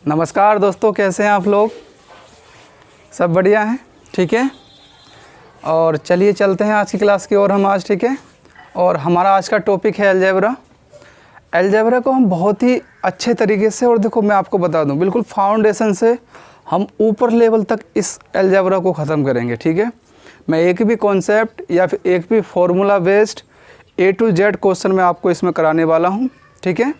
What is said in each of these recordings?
नमस्कार दोस्तों, कैसे हैं आप लोग? सब बढ़िया हैं, ठीक है। और चलिए चलते हैं आज की क्लास की ओर हम आज, ठीक है। और हमारा आज का टॉपिक है अलजेब्रा। अलजेब्रा को हम बहुत ही अच्छे तरीके से, और देखो मैं आपको बता दूं, बिल्कुल फाउंडेशन से हम ऊपर लेवल तक इस अलजेब्रा को ख़त्म करेंगे, ठीक है। मैं एक भी कॉन्सेप्ट या फिर एक भी formula based A to Z question मैं आपको इसमें कराने वाला हूँ, ठीक है।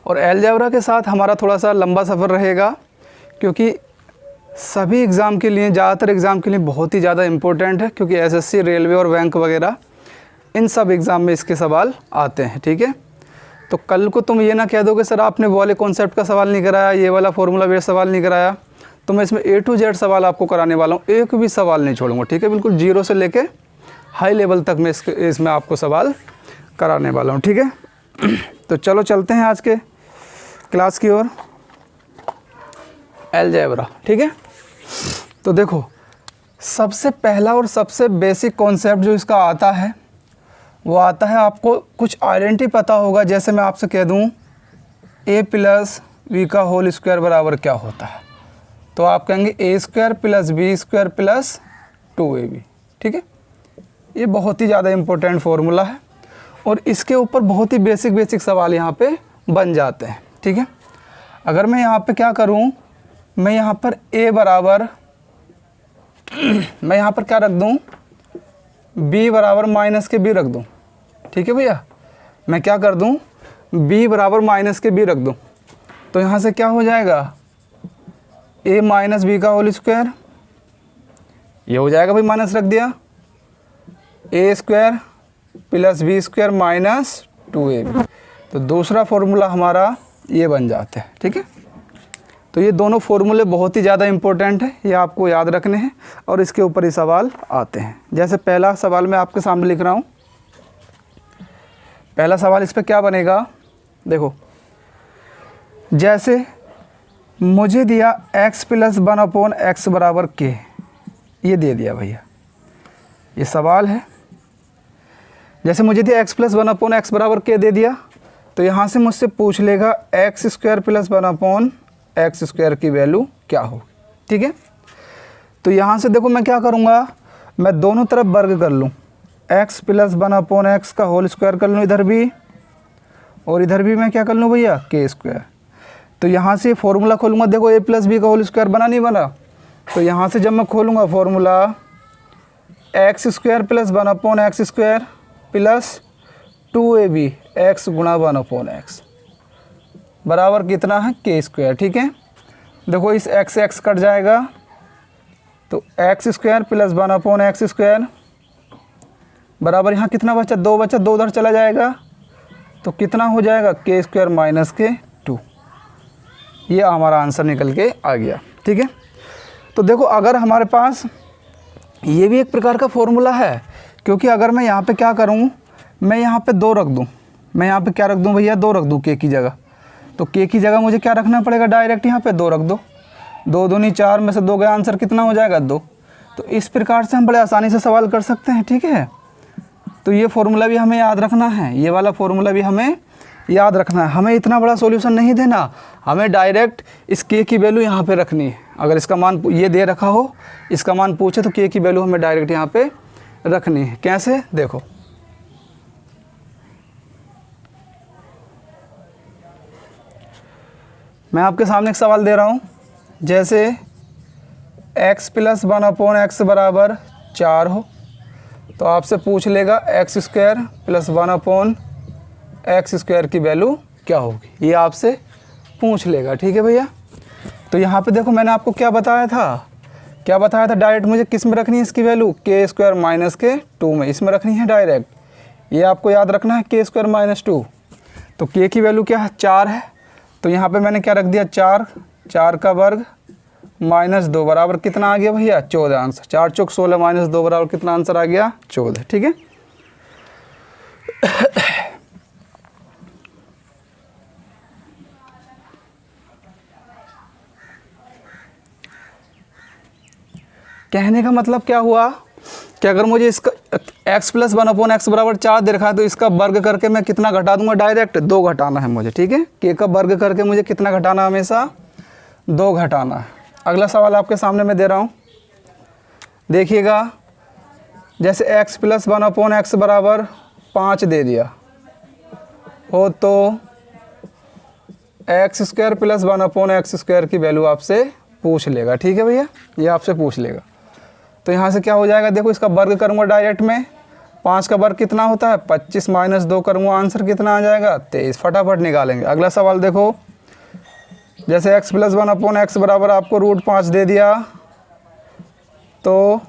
और अलजेब्रा के साथ हमारा थोड़ा सा लंबा सफ़र रहेगा, क्योंकि सभी एग्ज़ाम के लिए, ज़्यादातर एग्ज़ाम के लिए बहुत ही ज़्यादा इम्पोर्टेंट है, क्योंकि एसएससी, रेलवे और बैंक वगैरह इन सब एग्ज़ाम में इसके सवाल आते हैं, ठीक है। तो कल को तुम ये ना कह दो कि सर आपने वो वाले कॉन्सेप्ट का सवाल नहीं कराया, ये वाला फार्मूला बेस्ड सवाल नहीं कराया। तो मैं इसमें A to Z सवाल आपको कराने वाला हूँ, एक भी सवाल नहीं छोड़ूंगा, ठीक है। बिल्कुल जीरो से लेके हाई लेवल तक मैं इसमें आपको सवाल कराने वाला हूँ, ठीक है। तो चलो चलते हैं आज के क्लास की ओर, अलजेब्रा, ठीक है। तो देखो, सबसे पहला और सबसे बेसिक कॉन्सेप्ट जो इसका आता है वो आता है, आपको कुछ आइडेंटिटी पता होगा। जैसे मैं आपसे कह दूं a प्लस वी का होल स्क्वायर बराबर क्या होता है, तो आप कहेंगे a square plus B square plus 2ab, ठीक है। ये बहुत ही ज़्यादा इम्पोर्टेंट फार्मूला है और इसके ऊपर बहुत ही बेसिक सवाल यहाँ पे बन जाते हैं, ठीक है। अगर मैं यहाँ पे क्या करूँ, मैं यहाँ पर a बराबर मैं यहाँ पर क्या रख दूँ, b बराबर माइनस के b रख दूँ, ठीक है भैया। मैं क्या कर दूँ, b बराबर माइनस के b रख दूँ, तो यहाँ से क्या हो जाएगा, a माइनस बी का होल स्क्वायर, ये हो जाएगा भाई, माइनस रख दिया, a square plus B square minus 2ab। तो दूसरा फॉर्मूला हमारा ये बन जाता है, ठीक है। तो ये दोनों फार्मूले बहुत ही ज़्यादा इम्पोर्टेंट है, ये आपको याद रखने हैं और इसके ऊपर ही सवाल आते हैं। जैसे पहला सवाल मैं आपके सामने लिख रहा हूँ। पहला सवाल इस पर क्या बनेगा, देखो, जैसे मुझे दिया x प्लस 1/x बराबर k, ये दे दिया भैया, ये सवाल है। जैसे मुझे दिया x प्लस 1/x बराबर k दे दिया, तो यहाँ से मुझसे पूछ लेगा x square plus 1/x square की वैल्यू क्या होगी, ठीक है। तो यहाँ से देखो मैं क्या करूँगा, मैं दोनों तरफ वर्ग कर लूँ, x प्लस 1/x का होल स्क्वायर कर लूँ इधर भी, और इधर भी मैं क्या कर लूँ भैया, k स्क्वायर। तो यहाँ से फॉर्मूला खोलूँगा, देखो a प्लस बी का होल स्क्वायर बना नहीं बना, तो यहाँ से जब मैं खोलूँगा formula x square plus 1/x square plus 2ab x गुणा 1/x बराबर कितना है, k स्क्वायर, ठीक है। देखो इस x से x कट जाएगा, तो x square plus 1/x square बराबर यहाँ कितना बचा, 2 बचा, 2 उधर चला जाएगा, तो कितना हो जाएगा, k स्क्वायर माइनस के 2। ये हमारा आंसर निकल के आ गया, ठीक है। तो देखो, अगर हमारे पास ये भी एक प्रकार का फॉर्मूला है, क्योंकि अगर मैं यहाँ पे क्या करूँ, मैं यहाँ पे 2 रख दूँ, मैं यहाँ पे क्या रख दूँ भैया, 2 रख दूँ k की जगह। तो k की जगह मुझे क्या रखना पड़ेगा, डायरेक्ट यहाँ पे 2 रख दो, 2 दूनी 4 में से 2 गया, आंसर कितना हो जाएगा, 2। तो इस प्रकार से हम बड़े आसानी से सवाल कर सकते हैं, ठीक है। तो ये फार्मूला भी हमें याद रखना है, ये वाला फार्मूला भी हमें याद रखना है। हमें इतना बड़ा सॉल्यूशन नहीं देना, हमें डायरेक्ट इस k की वैल्यू यहाँ पे रखनी है। अगर इसका मान ये दे रखा हो, इसका मान पूछे, तो k की वैल्यू हमें डायरेक्ट यहाँ पे रखनी है। कैसे, देखो, मैं आपके सामने एक सवाल दे रहा हूँ। जैसे x प्लस 1/x बराबर 4 हो, तो आपसे पूछ लेगा x square plus 1/x square की वैल्यू क्या होगी, ये आपसे पूछ लेगा, ठीक है भैया। तो यहाँ पे देखो, मैंने आपको क्या बताया था, डायरेक्ट मुझे किस में रखनी है इसकी वैल्यू, k स्क्वायर माइनस के 2 में, इसमें रखनी है डायरेक्ट। ये आपको याद रखना है, k स्क्वायर माइनस 2। तो k की वैल्यू क्या है, 4 है, तो यहाँ पे मैंने क्या रख दिया, 4 का वर्ग माइनस 2 बराबर कितना आ गया भैया, 14 आंसर। 4 चौक 16 माइनस 2 बराबर कितना आंसर आ गया, 14, ठीक है। कहने का मतलब क्या हुआ कि अगर मुझे इसका एक्स प्लस 1/x बराबर 4 दे रखा है, तो इसका वर्ग करके मैं कितना घटा दूंगा डायरेक्ट, 2 घटाना है मुझे, ठीक है। के का वर्ग करके मुझे कितना घटाना है, हमेशा 2 घटाना है। अगला सवाल आपके सामने मैं दे रहा हूँ, देखिएगा। जैसे x प्लस 1/x बराबर 5 दे दिया हो, तो x² प्लस 1/x² की वैल्यू आपसे पूछ लेगा, ठीक है भैया, ये आपसे पूछ लेगा। तो यहाँ से क्या हो जाएगा, देखो इसका वर्ग करूँगा डायरेक्ट में, 5 का वर्ग कितना होता है 25 माइनस 2 करूँगा, आंसर कितना आ जाएगा 23। फटाफट निकालेंगे। अगला सवाल देखो, जैसे x प्लस 1/x बराबर आपको √5 दे दिया, तो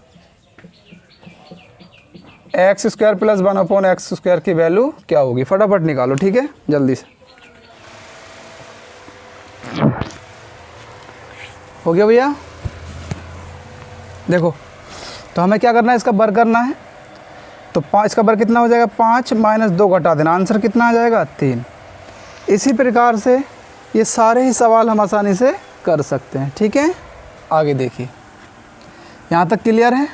x² प्लस 1/x² की वैल्यू क्या होगी, फटाफट निकालो, ठीक है, जल्दी से। हो गया भैया, देखो। तो हमें क्या करना है, इसका वर्ग करना है, तो 5 का वर्ग कितना हो जाएगा, 5 माइनस 2 घटा देना, आंसर कितना आ जाएगा 3। इसी प्रकार से ये सारे ही सवाल हम आसानी से कर सकते हैं, ठीक है। आगे देखिए, यहाँ तक क्लियर है।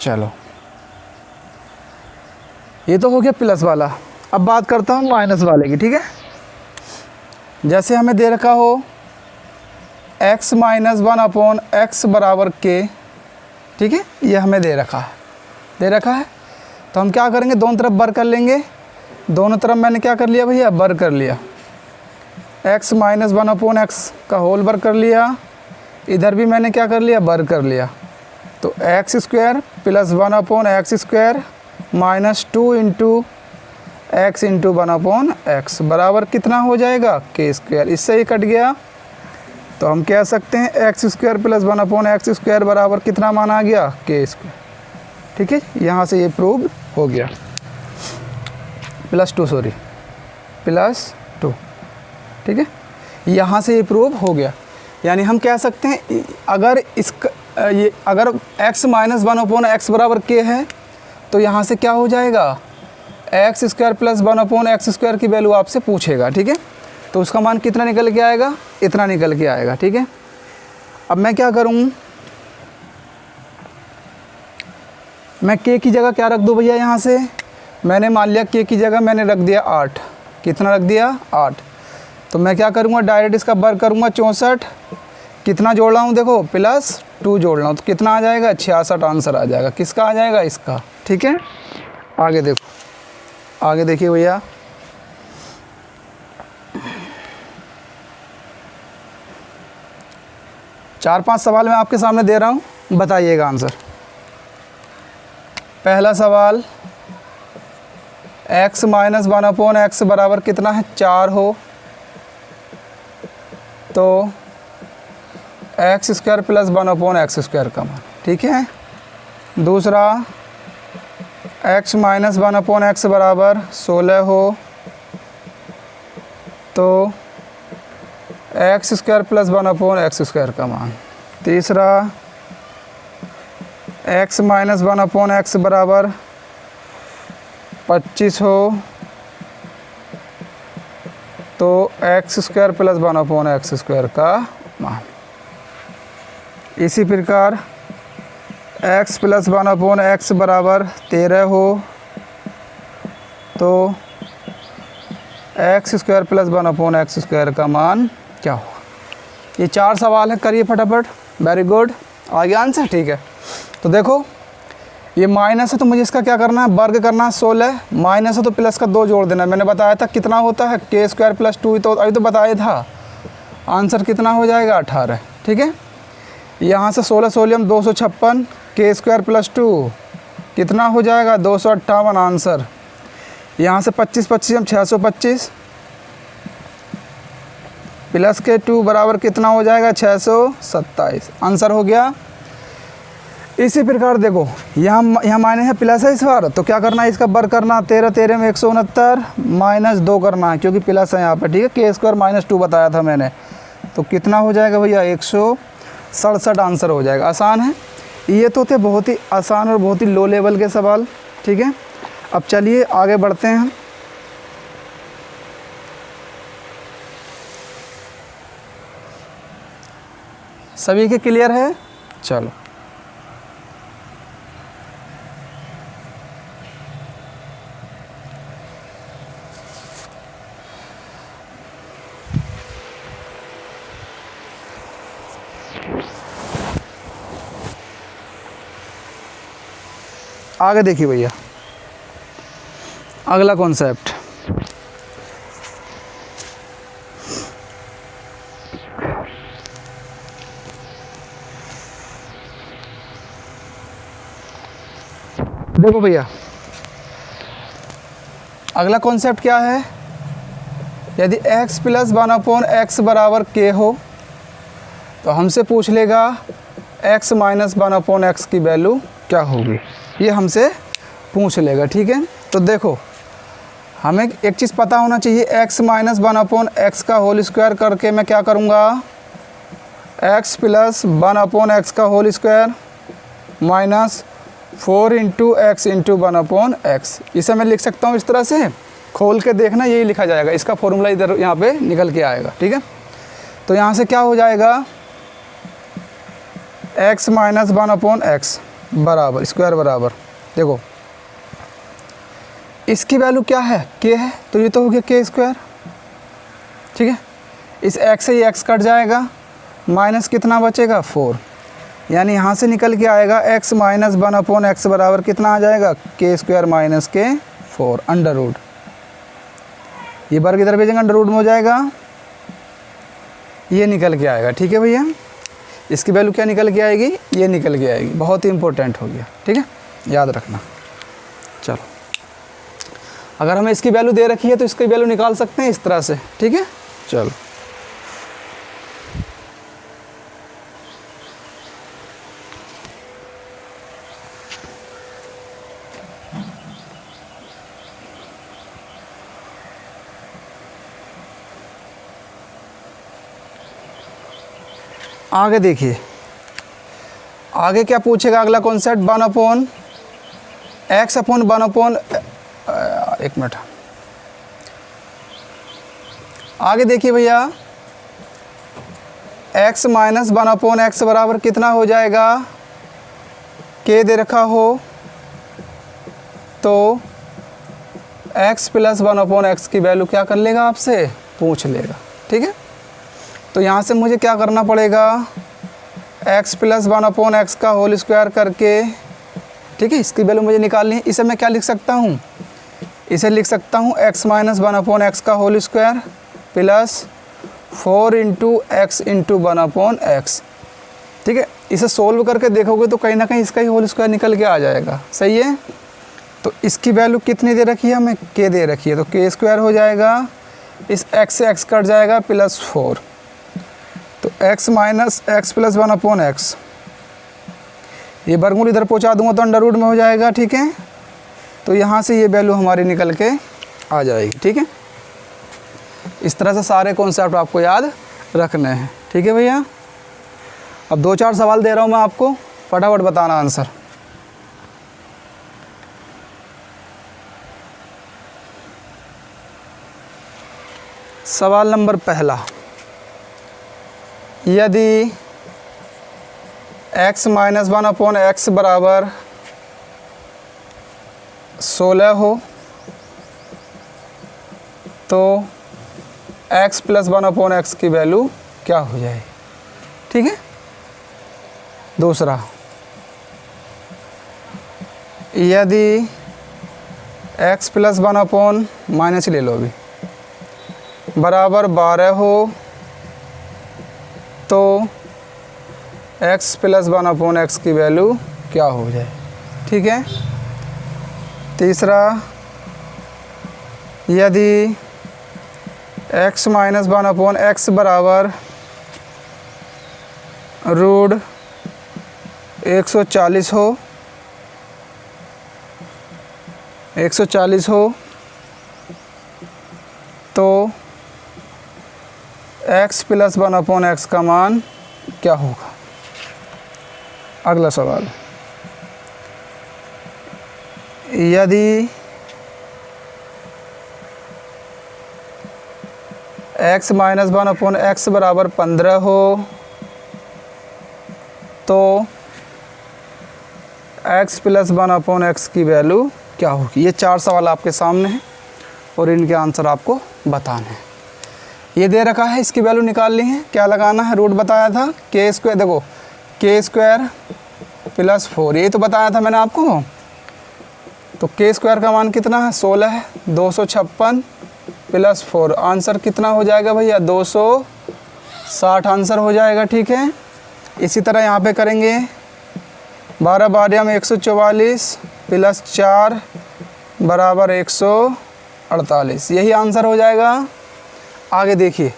चलो, ये तो हो गया प्लस वाला। अब बात करता हूँ माइनस वाले की, ठीक है। जैसे हमें दे रखा हो x माइनस 1/x बराबर k, ठीक है, ये हमें दे रखा है। तो हम क्या करेंगे, दोनों तरफ वर्ग कर लेंगे। दोनों तरफ मैंने क्या कर लिया भैया, वर्ग कर लिया। x माइनस 1/x का होल वर्ग कर लिया, इधर भी मैंने क्या कर लिया, वर्ग कर लिया। तो x² plus 1/x² minus 2 into x into 1/x बराबर कितना हो जाएगा, k²। इससे ही कट गया, तो हम कह सकते हैं x² प्लस 1/x² बराबर कितना माना गया, k², ठीक है। यहाँ से ये प्रूव हो गया, प्लस टू, ठीक है, यहाँ से ये प्रूव हो गया। यानी हम कह सकते हैं अगर अगर x माइनस 1/x बराबर k है, तो यहाँ से क्या हो जाएगा, x² प्लस 1/x² की वैल्यू आपसे पूछेगा, ठीक है। तो उसका मान कितना निकल के आएगा, इतना निकल के आएगा, ठीक है। अब मैं क्या करूँ, मैं k की जगह क्या रख दूँ भैया, यहाँ से मैंने मान लिया k की जगह मैंने रख दिया 8। कितना रख दिया, 8। तो मैं क्या करूँगा, डायरेक्ट इसका वर्ग करूँगा 64। कितना जोड़ रहा हूँ, देखो प्लस 2 जोड़ रहा हूँ, तो कितना आ जाएगा 66 आंसर आ जाएगा। किसका आ जाएगा, इसका, ठीक है। आगे देखो, आगे देखिए भैया, चार 5 सवाल मैं आपके सामने दे रहा हूँ, बताइएगा आंसर। पहला सवाल, x माइनस 1/x बराबर कितना है, 4 हो, तो x² प्लस 1/x² का मान, ठीक है। दूसरा, x माइनस 1/x बराबर 16 हो, तो x² प्लस 1/x² का मान। तीसरा, x माइनस 1/x बराबर 25 हो, तो x² प्लस 1/x² का मान। इसी प्रकार x प्लस 1/x बराबर 13 हो, तो x² प्लस 1/x² का मान क्या होगा। ये 4 सवाल है, करिए फटाफट। वेरी गुड, आ गया आंसर, ठीक है। तो देखो, ये माइनस है तो मुझे इसका क्या करना है, वर्ग करना है। 16 माइनस है तो प्लस का 2 जोड़ देना है। मैंने बताया था कितना होता है, k² प्लस 2, तो अभी तो बताया था। आंसर कितना हो जाएगा, 18, ठीक है। यहाँ से 16 सोलियम 256, k² प्लस 2 कितना हो जाएगा, 258 आंसर। यहाँ से 25 25 625 प्लस के 2 बराबर कितना हो जाएगा, 627 आंसर हो गया। इसी प्रकार देखो, यहाँ माइनस है, प्लस है इस बार, तो क्या करना है, इसका वर्ग करना। 13 13 में 169 माइनस 2 करना है, क्योंकि प्लस है यहाँ पर, ठीक है। k² माइनस 2 बताया था मैंने, तो कितना हो जाएगा भैया, 167 आंसर हो जाएगा। आसान है, ये तो थे बहुत ही आसान और बहुत ही लो लेवल के सवाल, ठीक है। अब चलिए आगे बढ़ते हैं हम। सभी के क्लियर है, चलो आगे देखिए भैया, अगला कॉन्सेप्ट, देखो भैया अगला कॉन्सेप्ट क्या है, यदि x प्लस 1/x बराबर k हो तो हमसे पूछ लेगा x माइनस 1/x की वैल्यू क्या होगी, ये हमसे पूछ लेगा। ठीक है, तो देखो हमें एक चीज़ पता होना चाहिए, x माइनस 1/x का होल स्क्वायर करके मैं क्या करूँगा, x प्लस 1/x का whole square minus 4 into X into 1/x, इसे मैं लिख सकता हूँ इस तरह से, खोल के देखना यही लिखा जाएगा, इसका फॉर्मूला इधर यहाँ पे निकल के आएगा। ठीक है, तो यहाँ से क्या हो जाएगा, x माइनस 1/x बराबर स्क्वायर बराबर, देखो इसकी वैल्यू क्या है, k है, तो ये तो हो गया k स्क्वायर। ठीक है, इस x से ये x कट जाएगा, माइनस कितना बचेगा 4, यानी यहाँ से निकल के आएगा x माइनस 1/x बराबर कितना आ जाएगा, k square minus k 4 under root, ये वर्ग इधर भेजेंगे अंडर रूट में हो जाएगा, ये निकल के आएगा। ठीक है भैया, इसकी वैल्यू क्या निकल के आएगी, ये निकल के आएगी, बहुत ही इंपॉर्टेंट हो गया। ठीक है, याद रखना। चलो अगर हमें इसकी वैल्यू दे रखी है तो इसकी वैल्यू निकाल सकते हैं इस तरह से। ठीक है, चलो आगे देखिए, आगे क्या पूछेगा, अगला कॉन्सेप्ट 1/x अपॉन 1 एक मिनट, आगे देखिए भैया, x माइनस 1/x बराबर कितना हो जाएगा, k दे रखा हो तो x प्लस 1/x की वैल्यू क्या कर लेगा, आपसे पूछ लेगा। ठीक है, तो यहाँ से मुझे क्या करना पड़ेगा, x प्लस 1/x का होल स्क्वायर करके, ठीक है, इसकी वैल्यू मुझे निकालनी है। इसे मैं क्या लिख सकता हूँ, इसे लिख सकता हूँ x माइनस 1/x का whole square plus 4 into X into 1/x। ठीक है, इसे सोल्व करके देखोगे तो कहीं ना कहीं इसका ही होल स्क्वायर निकल के आ जाएगा। सही है, तो इसकी वैल्यू कितनी दे रखी है हमें, k दे रखी है, तो k स्क्वायर हो जाएगा, इस x से x कट जाएगा प्लस 4, तो x minus x plus 1/x, ये वर्गमूल इधर पहुंचा दूंगा तो अंडर रूट में हो जाएगा। ठीक है, तो यहाँ से ये वैल्यू हमारी निकल के आ जाएगी। ठीक है, इस तरह से सारे कॉन्सेप्ट आपको याद रखने हैं। ठीक है भैया, अब 2-4 सवाल दे रहा हूँ मैं आपको, फटाफट बताना आंसर। सवाल नंबर पहला, यदि x माइनस 1/x बराबर 16 हो तो x प्लस 1/x की वैल्यू क्या हो जाए। ठीक है, दूसरा, यदि x प्लस 1/ माइनस ले लो अभी बराबर 12 हो तो x प्लस 1/x की वैल्यू क्या हो जाए। ठीक है, तीसरा, यदि x माइनस 1/x बराबर रूट 140 हो, 140 हो तो x प्लस 1/x का मान क्या होगा। अगला सवाल, यदि x माइनस 1/x बराबर 15 हो तो x प्लस 1/x की वैल्यू क्या होगी। ये 4 सवाल आपके सामने हैं और इनके आंसर आपको बताने हैं। ये दे रखा है, इसकी वैल्यू निकालनी है, क्या लगाना है, रूट बताया था k स्क्वायर, देखो k स्क्वायर प्लस 4, ये तो बताया था मैंने आपको, तो के स्क्वायर का मान कितना है 16 है, 256 प्लस 4 आंसर कितना हो जाएगा भैया 260 आंसर हो जाएगा। ठीक है, इसी तरह यहाँ पे करेंगे 12 12 में 144 प्लस 4 बराबर 148, यही आंसर हो जाएगा। आगे देखिए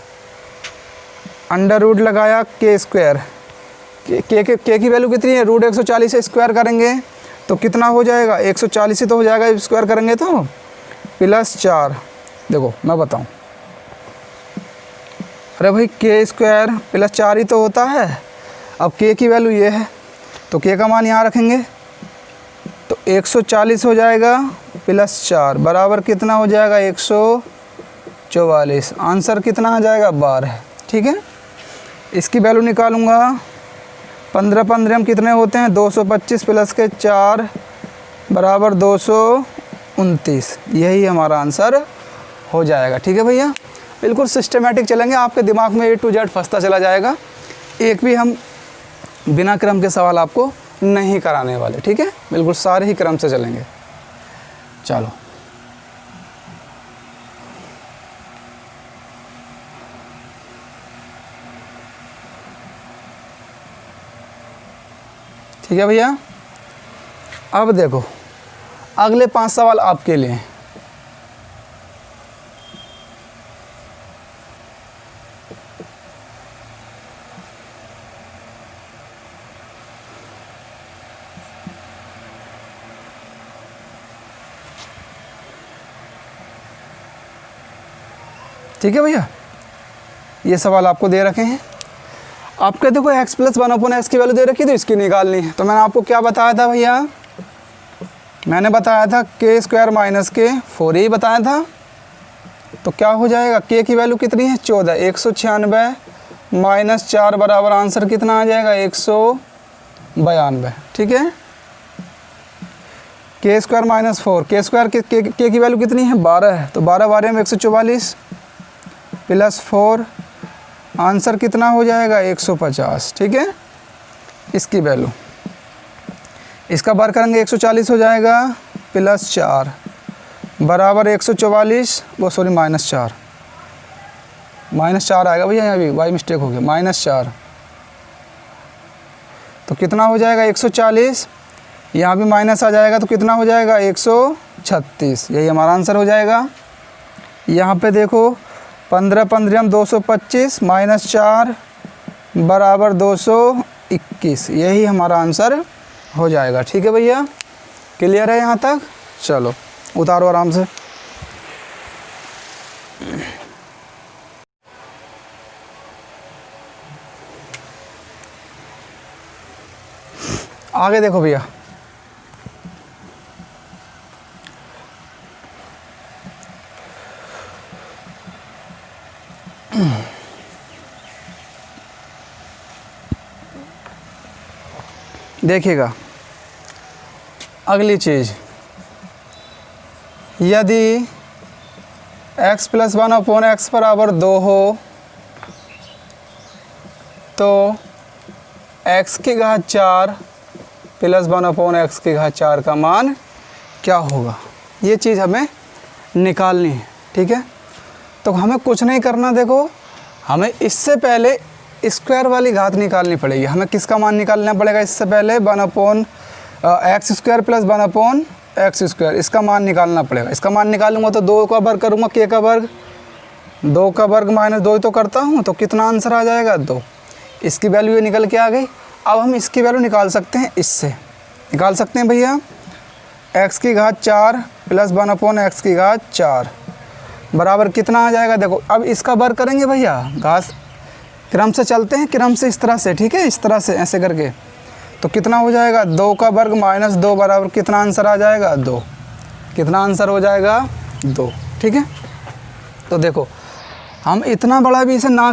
अंडर रूट लगाया के स्क्वायर, के की वैल्यू कितनी है रूट 140 से स्क्वायर करेंगे तो कितना हो जाएगा 140 ही तो हो जाएगा स्क्वायर करेंगे तो, प्लस 4। देखो मैं बताऊं, अरे भाई के स्क्वायर प्लस 4 ही तो होता है। अब के की वैल्यू ये है तो के का मान यहाँ रखेंगे तो 140 हो जाएगा प्लस 4 बराबर कितना हो जाएगा 144, आंसर कितना आ जाएगा 12। ठीक है, इसकी वैल्यू निकालूंगा 15 15 कितने होते हैं 225 प्लस के 4 बराबर 229, यही हमारा आंसर हो जाएगा। ठीक है भैया, बिल्कुल सिस्टमेटिक चलेंगे, आपके दिमाग में A to Z फंसता चला जाएगा, एक भी हम बिना क्रम के सवाल आपको नहीं कराने वाले। ठीक है, बिल्कुल सारे ही क्रम से चलेंगे। चलो ठीक है भैया, अब देखो अगले 5 सवाल आपके लिए हैं। ठीक है भैया, ये सवाल आपको दे रखे हैं। आपके देखो x प्लस 1/x की वैल्यू दे रखी तो इसकी निकालनी है। तो मैंने आपको क्या बताया था भैया, मैंने बताया था के स्क्वायर माइनस के 4 ही बताया था। तो क्या हो जाएगा के की वैल्यू कितनी है 14, 196 माइनस 4 बराबर आंसर कितना आ जाएगा 192। ठीक है, के स्क्वायर माइनस 4, के स्क्वायर के की वैल्यू कितनी है 12 है, तो 12 12 में 144 प्लस 4 आंसर कितना हो जाएगा 150। ठीक है, इसकी वैल्यू इसका बार करेंगे 140 हो जाएगा प्लस 4 बराबर 144 वो सॉरी माइनस 4 आएगा भैया, यहाँ भी बाई मिस्टेक हो गया -4। तो कितना हो जाएगा 140, यहाँ भी माइनस आ जाएगा तो कितना हो जाएगा 136, यही हमारा आंसर हो जाएगा। यहाँ पे देखो 15 15 225 -4 बराबर 221, यही हमारा आंसर हो जाएगा। ठीक है भैया, क्लियर है यहाँ तक? चलो उतारो आराम से। आगे देखो भैया, देखिएगा अगली चीज़, यदि x प्लस 1/x बराबर 2 हो तो x की घात 4 प्लस 1/x की घात 4 का मान क्या होगा, ये चीज़ हमें निकालनी है। ठीक है, तो हमें कुछ नहीं करना, देखो हमें इससे पहले स्क्वायर वाली घात निकालनी पड़ेगी। हमें किसका मान निकालना पड़ेगा इससे पहले 1/x square plus 1/x square, इसका मान निकालना पड़ेगा। इसका मान निकालूंगा तो 2 का वर्ग करूँगा, के का वर्ग 2 का वर्ग माइनस 2 ही तो करता हूँ, तो कितना आंसर आ जाएगा 2। इसकी वैल्यू ये निकल के आ गई। अब हम इसकी वैल्यू निकाल सकते हैं, इससे निकाल सकते हैं भैया, x की घात 4 प्लस 1/x की घात 4 बराबर कितना आ जाएगा। देखो अब इसका वर्ग करेंगे भैया, घात क्रम से चलते हैं, क्रम से इस तरह से, ठीक है, इस तरह से ऐसे करके, तो कितना हो जाएगा 2 का वर्ग माइनस 2 बराबर कितना आंसर आ जाएगा 2। कितना आंसर हो जाएगा 2। ठीक है, तो देखो हम इतना बड़ा भी इसे ना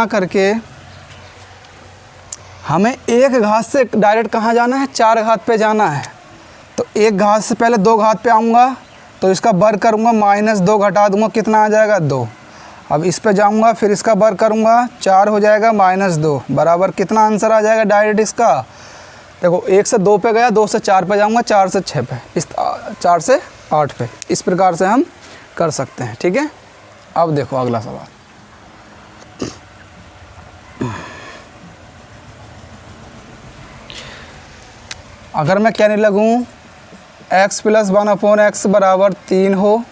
करके हमें एक घात से डायरेक्ट कहाँ जाना है, 4 घात पे जाना है। तो एक घात से पहले 2 घात पे आऊँगा तो इसका वर्ग करूँगा, -2 घटा दूँगा, कितना आ जाएगा 2। अब इस पे जाऊँगा फिर इसका वर्ग करूँगा, 4 हो जाएगा -2 बराबर कितना आंसर आ जाएगा डायरेक्ट इसका देखो 1 से 2 पे गया, 2 से 4 पे जाऊंगा, 4 से 6 पे, इस 4 से 8 पे, इस प्रकार से हम कर सकते हैं। ठीक है, अब देखो अगला सवाल। अगर मैं कहने लगूँ x + 1/x बराबर 3 हो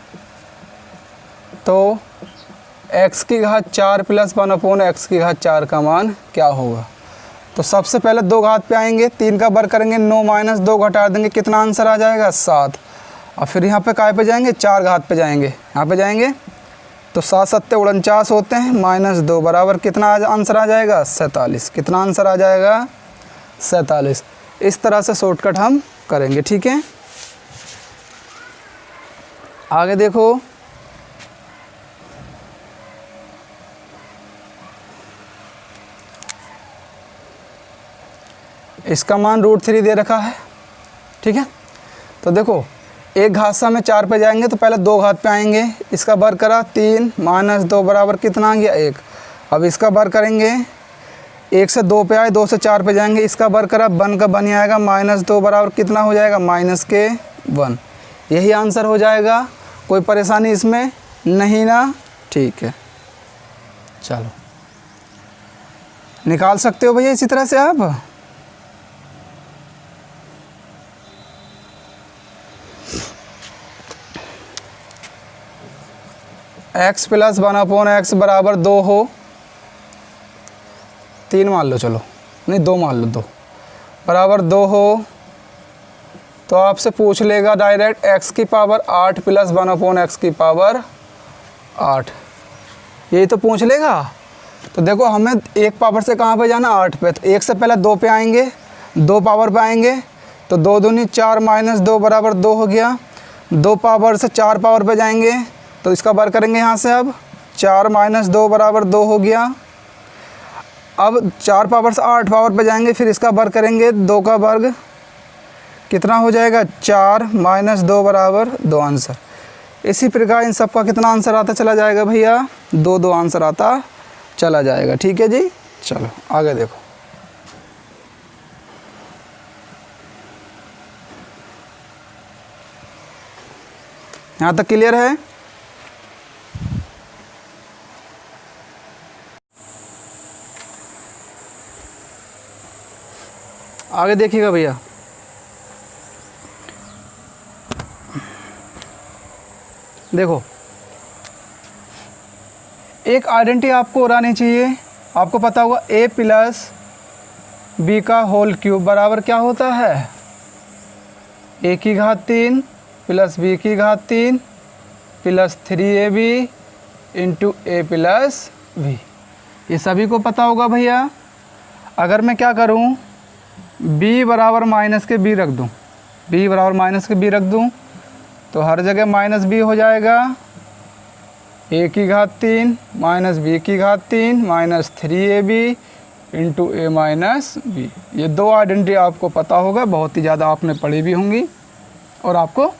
तो x की घात 4 + 1/x की घात 4 का मान क्या होगा। तो सबसे पहले 2 घात पे आएंगे, 3 का वर्ग करेंगे, 9 - 2 घटा देंगे, कितना आंसर आ जाएगा 7। और फिर यहाँ पे काय पे जाएंगे, 4 घात पे जाएंगे, यहाँ पे जाएंगे तो 7 × 7 = 49 होते हैं, -2 बराबर कितना आंसर आ जाएगा 47। कितना आंसर आ जाएगा 47। इस तरह से शॉर्टकट हम करेंगे। ठीक है, आगे देखो, इसका मान √3 दे रखा है। ठीक है, तो देखो 1 घात से हमें 4 पे जाएंगे तो पहले 2 घात पे आएंगे, इसका वर्ग करा 3 - 2 बराबर कितना आ गया 1। अब इसका वर्ग करेंगे, 1 से 2 पे आए, 2 से 4 पे जाएंगे, इसका वर्ग करा 1 का 1 ही आएगा, -2 बराबर कितना हो जाएगा -1। यही आंसर हो जाएगा, कोई परेशानी इसमें नहीं ना। ठीक है, चलो निकाल सकते हो भैया इसी तरह से आप। x + 1/x बराबर 2 हो, 3 मान लो, चलो नहीं 2 मान लो, 2 बराबर 2 हो तो आपसे पूछ लेगा डायरेक्ट x की पावर 8 + 1/x की पावर 8, यही तो पूछ लेगा। तो देखो हमें एक पावर से कहाँ पे जाना, 8 पे, तो 1 से पहले 2 पे आएंगे, 2 पावर पे आएंगे तो 2 दूनी 4 - 2 बराबर 2 हो गया। 2 पावर से 4 पावर पे जाएंगे तो इसका वर्ग करेंगे यहाँ से, अब 4 - 2 बराबर 2 हो गया। अब 4 पावर से 8 पावर पे जाएंगे, फिर इसका वर्ग करेंगे, 2 का वर्ग कितना हो जाएगा 4 - 2 बराबर 2 आंसर। इसी प्रकार इन सब का कितना आंसर आता चला जाएगा भैया, 2 आंसर आता चला जाएगा। ठीक है जी, चलो आगे देखो। यहाँ तक क्लियर है। आगे देखिएगा भैया, देखो एक आइडेंटिटी आपको और आनी चाहिए। आपको पता होगा a + b का होल क्यूब बराबर क्या होता है, a की घात 3 + b की घात 3 + 3ab × a + b। ये सभी को पता होगा भैया। अगर मैं क्या करूं, b बराबर -b रख दूं, b बराबर -b रख दूं तो हर जगह -b हो जाएगा। a की घात 3 - b की घात 3 - 3ab × a - b। ये 2 आइडेंटिटी आपको पता होगा, बहुत ही ज़्यादा आपने पढ़ी भी होंगी और आपको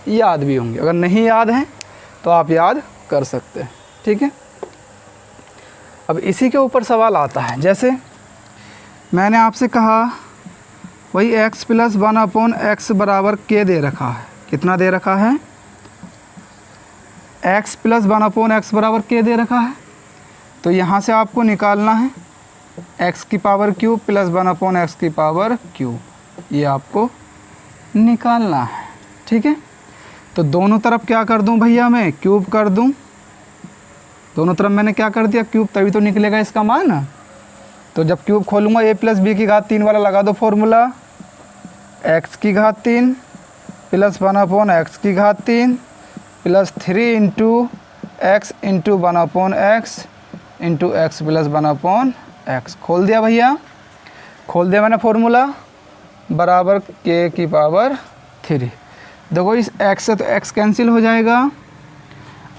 याद भी होंगी। अगर नहीं याद हैं तो आप याद कर सकते हैं। ठीक है, अब इसी के ऊपर सवाल आता है, जैसे मैंने आपसे कहा वही x + 1/x बराबर k दे रखा है। कितना दे रखा है, x + 1/x बराबर k दे रखा है। तो यहाँ से आपको निकालना है x की पावर क्यूब + 1/x की पावर क्यूब, ये आपको निकालना है। ठीक है, तो दोनों तरफ क्या कर दूं भैया, मैं क्यूब कर दूं। दोनों तरफ मैंने क्या कर दिया, क्यूब, तभी तो निकलेगा इसका मान। तो जब क्यूब खोलूँगा a + b की घात 3 वाला लगा दो फॉर्मूला, x की घात 3 + 1/x की घात 3 + 3 × x × 1/x × x + 1/x। खोल दिया भैया, खोल दिया मैंने फॉर्मूला, बराबर k की पावर 3। देखो इस x से तो x कैंसिल हो जाएगा।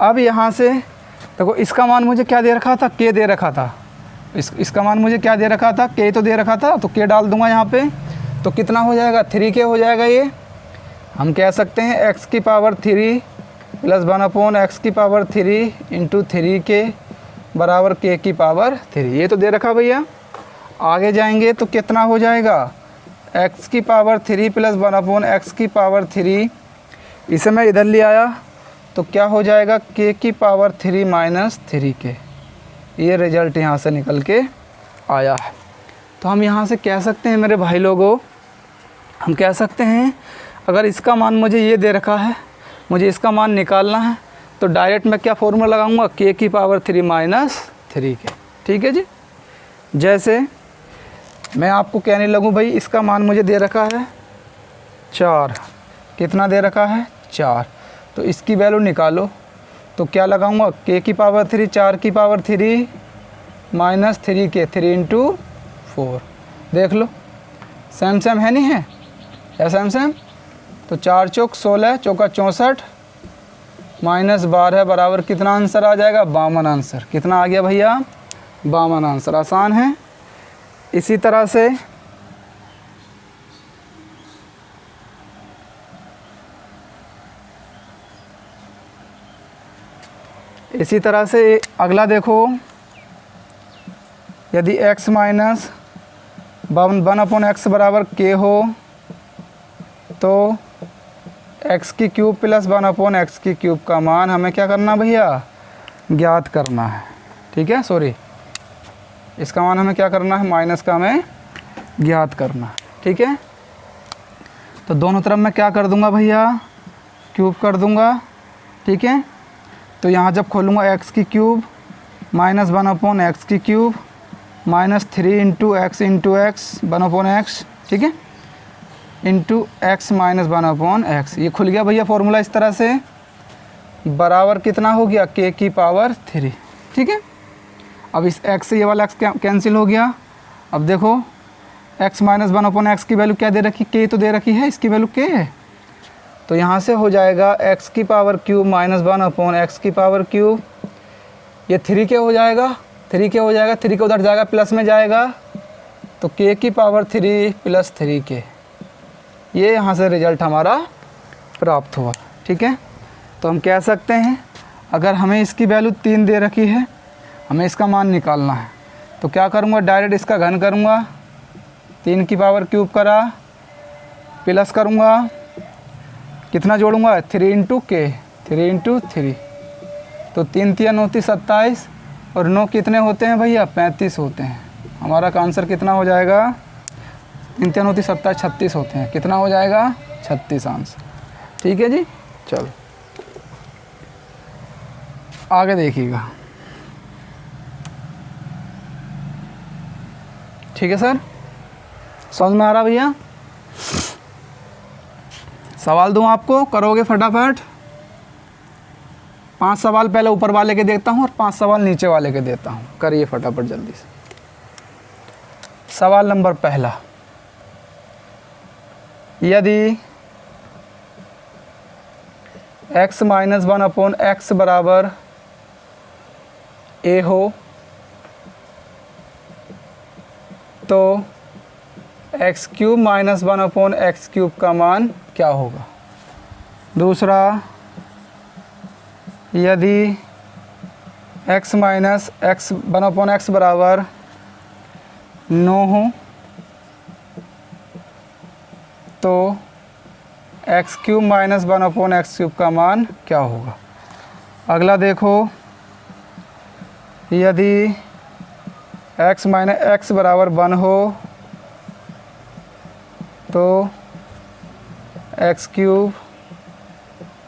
अब यहाँ से देखो इसका मान मुझे क्या दे रखा था, k दे रखा था। इसका मान मुझे क्या दे रखा था, k तो दे रखा था, तो k डाल दूंगा यहाँ पे, तो कितना हो जाएगा 3k हो जाएगा। ये हम कह सकते हैं x की पावर 3 + 1/x की पावर 3 × 3k बराबर k की पावर 3। ये तो दे रखा भैया। आगे जाएंगे तो कितना हो जाएगा, एक्स की पावर 3 प्लस 1 अपॉन एक्स की पावर 3, इसे मैं इधर ले आया तो क्या हो जाएगा के की पावर 3 माइनस 3k। ये रिजल्ट यहाँ से निकल के आया है। तो हम यहाँ से कह सकते हैं मेरे भाई लोगों, हम कह सकते हैं अगर इसका मान मुझे ये दे रखा है, मुझे इसका मान निकालना है, तो डायरेक्ट मैं क्या फॉर्मूला लगाऊंगा, के की पावर 3 माइनस 3k। ठीक है जी। जैसे मैं आपको कहने लगूं भाई इसका मान मुझे दे रखा है 4, कितना दे रखा है 4, तो इसकी वैल्यू निकालो, तो क्या लगाऊंगा के की पावर 3, 4 की पावर 3 माइनस 3k, 3 इंटू 4। देख लो सेम सेम है नहीं है, या सेम सेम। तो 4 चौक 16, चौका 64 माइनस 12 बराबर कितना आंसर आ जाएगा, 52 आंसर। कितना आ गया भैया, 52 आंसर। आसान है। इसी तरह से अगला देखो, यदि x माइनस 1 अपॉन एक्स बराबर k हो तो x की क्यूब प्लस 1 अपॉन एक्स की क्यूब का मान हमें क्या करना भैया, ज्ञात करना है। ठीक है, सॉरी, इसका मान हमें क्या करना है, माइनस का हमें ज्ञात करना है। ठीक है, तो दोनों तरफ मैं क्या कर दूंगा भैया, क्यूब कर दूंगा। ठीक है, तो यहाँ जब खोलूँगा x की क्यूब माइनस 1 अपॉन एक्स की cube minus 3 into x 1 upon x, ठीक है, into x minus 1 upon x. ये खुल गया भैया फॉर्मूला इस तरह से, बराबर कितना हो गया, के की पावर 3। ठीक है, अब इस x से ये वाला x कैंसिल हो गया। अब देखो x माइनस 1 अपॉन एक्स की वैल्यू क्या दे रखी, k तो दे रखी है, इसकी वैल्यू k है। तो यहाँ से हो जाएगा x की power cube minus 1 upon x की पावर क्यूब, ये 3k हो जाएगा, 3k हो जाएगा, 3 के उधर जाएगा प्लस में जाएगा, तो k की पावर 3 प्लस 3k। ये यहाँ से रिज़ल्ट हमारा प्राप्त हुआ। ठीक है, तो हम कह सकते हैं अगर हमें इसकी वैल्यू 3 दे रखी है, हमें इसका मान निकालना है, तो क्या करूँगा, डायरेक्ट इसका घन करूँगा, 3 की पावर क्यूब करा प्लस करूँगा, कितना जोड़ूँगा, 3 इंटू k, 3 इंटू 3, तो 3 3 9 27 और 9 कितने होते हैं भैया, 35 होते हैं। हमारा का आंसर कितना हो जाएगा, 3 3 9 27 36 होते हैं। कितना हो जाएगा, 36 आंसर। ठीक है जी, चलो आगे देखिएगा। ठीक है सर, समझ में आ रहा भैया? सवाल दूं आपको, करोगे फटाफट? 5 सवाल पहले ऊपर वाले के देता हूं और 5 सवाल नीचे वाले के देता हूं, करिए फटाफट जल्दी से। सवाल नंबर पहला, यदि x माइनस 1 अपॉन एक्स बराबर a हो तो x cube minus 1 upon x cube का मान क्या होगा। दूसरा, यदि x माइनस 1 अपॉन एक्स बराबर 9 हो तो x cube minus 1 upon x cube का मान क्या होगा। अगला देखो, यदि x माइनस एक्स बराबर 1 हो तो एक्स क्यूब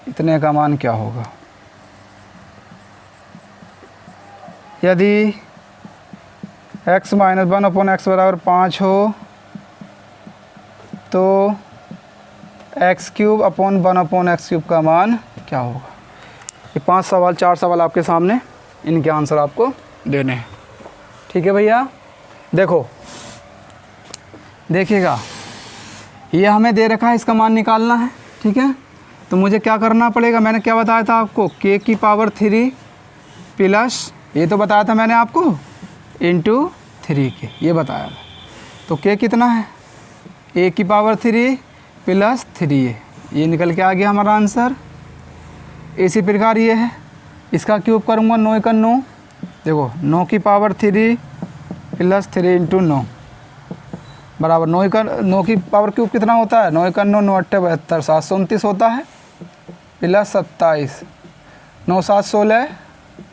इतने का मान क्या होगा। यदि x माइनस 1 अपॉन एक्स बराबर 5 हो तो x cube upon 1 upon x cube का मान क्या होगा। ये 5 सवाल 4 सवाल आपके सामने, इनके आंसर आपको देने हैं। ठीक है भैया, देखो देखिएगा, ये हमें दे रखा है, इसका मान निकालना है। ठीक है, तो मुझे क्या करना पड़ेगा, मैंने क्या बताया था आपको, k की पावर 3 प्लस, ये तो बताया था मैंने आपको, इंटू 3k, ये बताया था। तो k कितना है, a की पावर 3 प्लस 3a, ये निकल के आ गया हमारा आंसर। इसी प्रकार ये है, इसका क्यूब करूँगा, 9 का 9, देखो 9 की पावर 3 प्लस 3 इंटू 9, बराबर 9 की पावर क्यूब कितना होता है, 9 का 9, 9 अट्ठे 72, 729 होता है प्लस 27, 9 7 16,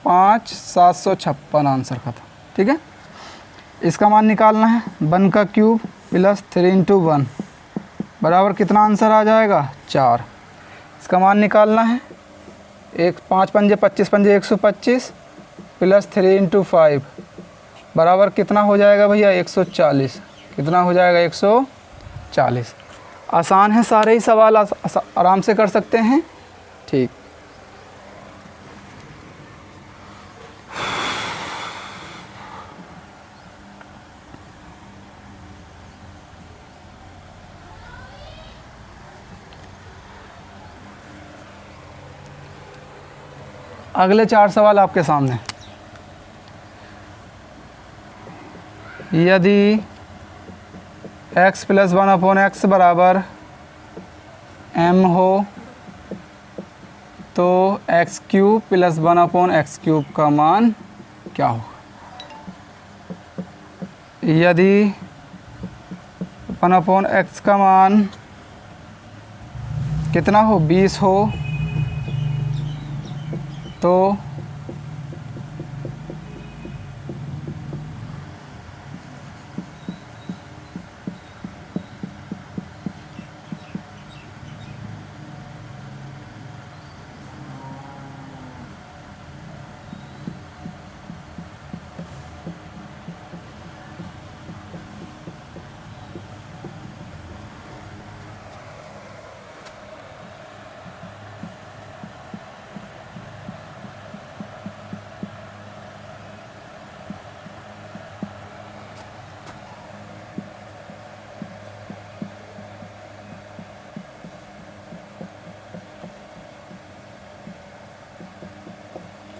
5 756 आंसर का था। ठीक है, इसका मान निकालना है, 1 का क्यूब प्लस 3 इंटू 1 बराबर कितना आंसर आ जाएगा 4। इसका मान निकालना है, 5 पंजे 25 पंजे 125 प्लस 3 इंटू 5 बराबर कितना हो जाएगा भैया 140। कितना हो जाएगा 140। आसान है, सारे ही सवाल आराम से कर सकते हैं। ठीक, अगले 4 सवाल आपके सामने। यदि x प्लस 1/x बराबर m हो तो x cube plus 1/x cube का मान क्या हो। यदि 1/x का मान कितना हो 20 हो तो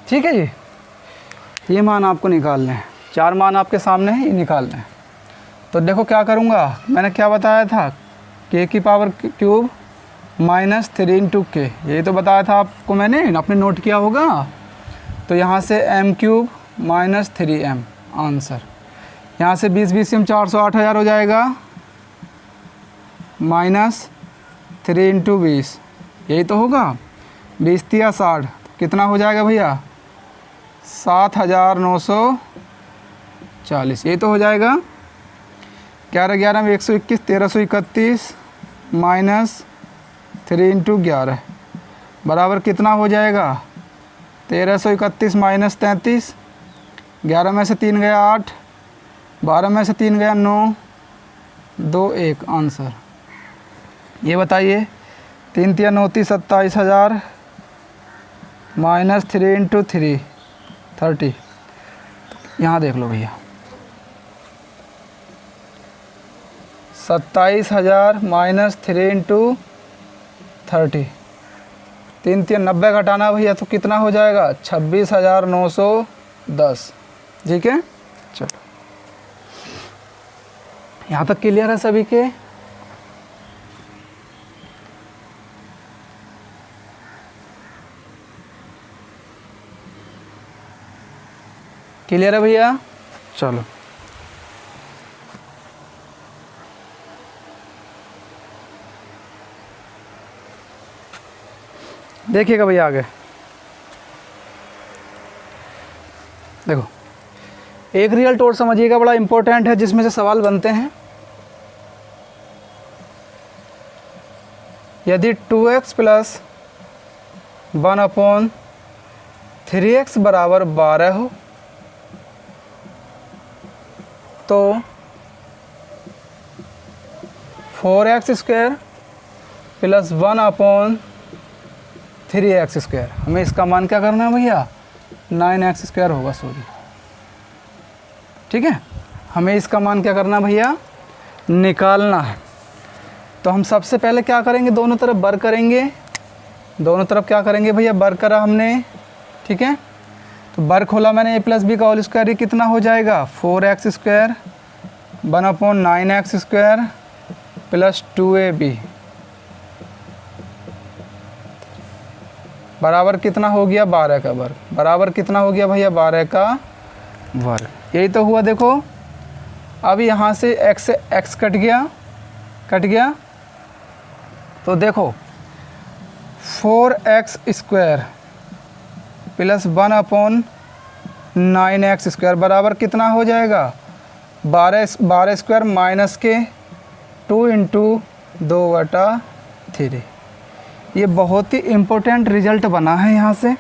ठीक है जी। ये मान आपको निकालने हैं, 4 मान आपके सामने हैं, ये निकालने हैं। तो देखो क्या करूँगा, मैंने क्या बताया था, k की पावर क्यूब माइनस 3 इंटू के, यही तो बताया था आपको मैंने, आपने नोट किया होगा। तो यहाँ से m cube minus 3m answer. यहाँ से 20 20 से 408,000 हो जाएगा माइनस 3 इंटू 20, यही तो होगा। 20 तिया 60, कितना हो जाएगा भैया 7,940, यही तो हो जाएगा। 11 11 में 121, 1331 माइनस 3 इंटू 11 बराबर कितना हो जाएगा 1331 माइनस 33। 11 में से 3 गया 8, 12 में से 3 गया 9, 2 1 आंसर। ये बताइए 3 तिया 9 27,000 माइनस 3 इंटू 3 30। यहाँ देख लो भैया 27,000 माइनस 3 इंटू 30, 3 3 90 घटाना भैया तो कितना हो जाएगा 26,910। ठीक है, चलो यहाँ तक क्लियर है सभी के। क्लियर है भैया, चलो देखिएगा भैया आगे। देखो एक रिजल्ट और समझिएगा, बड़ा इंपॉर्टेंट है, जिसमें से सवाल बनते हैं। यदि 2x प्लस 1/3x बराबर 12 हो तो 4x square plus 1/3x square, हमें इसका मान क्या करना है भैया 9x स्क्वायर होगा, सॉरी। ठीक है, हमें इसका मान क्या करना है भैया निकालना है। तो हम सबसे पहले क्या करेंगे, दोनों तरफ बर करेंगे। दोनों तरफ क्या करेंगे भैया बर करा हमने। ठीक है, तो बर खोला मैंने, a प्लस बी का होल स्क्वायर, ये कितना हो जाएगा 4x square 1/9x square plus 2ab बराबर कितना हो गया 12 का वर्ग। बराबर कितना हो गया भैया 12 का वर्ग, यही तो हुआ। देखो अब यहाँ से x कट गया तो देखो 4x square plus 1/9x square बराबर कितना हो जाएगा 12 स्क्वायर माइनस के 2 इंटू 2/3। ये बहुत ही इम्पोर्टेंट रिजल्ट बना है यहाँ से।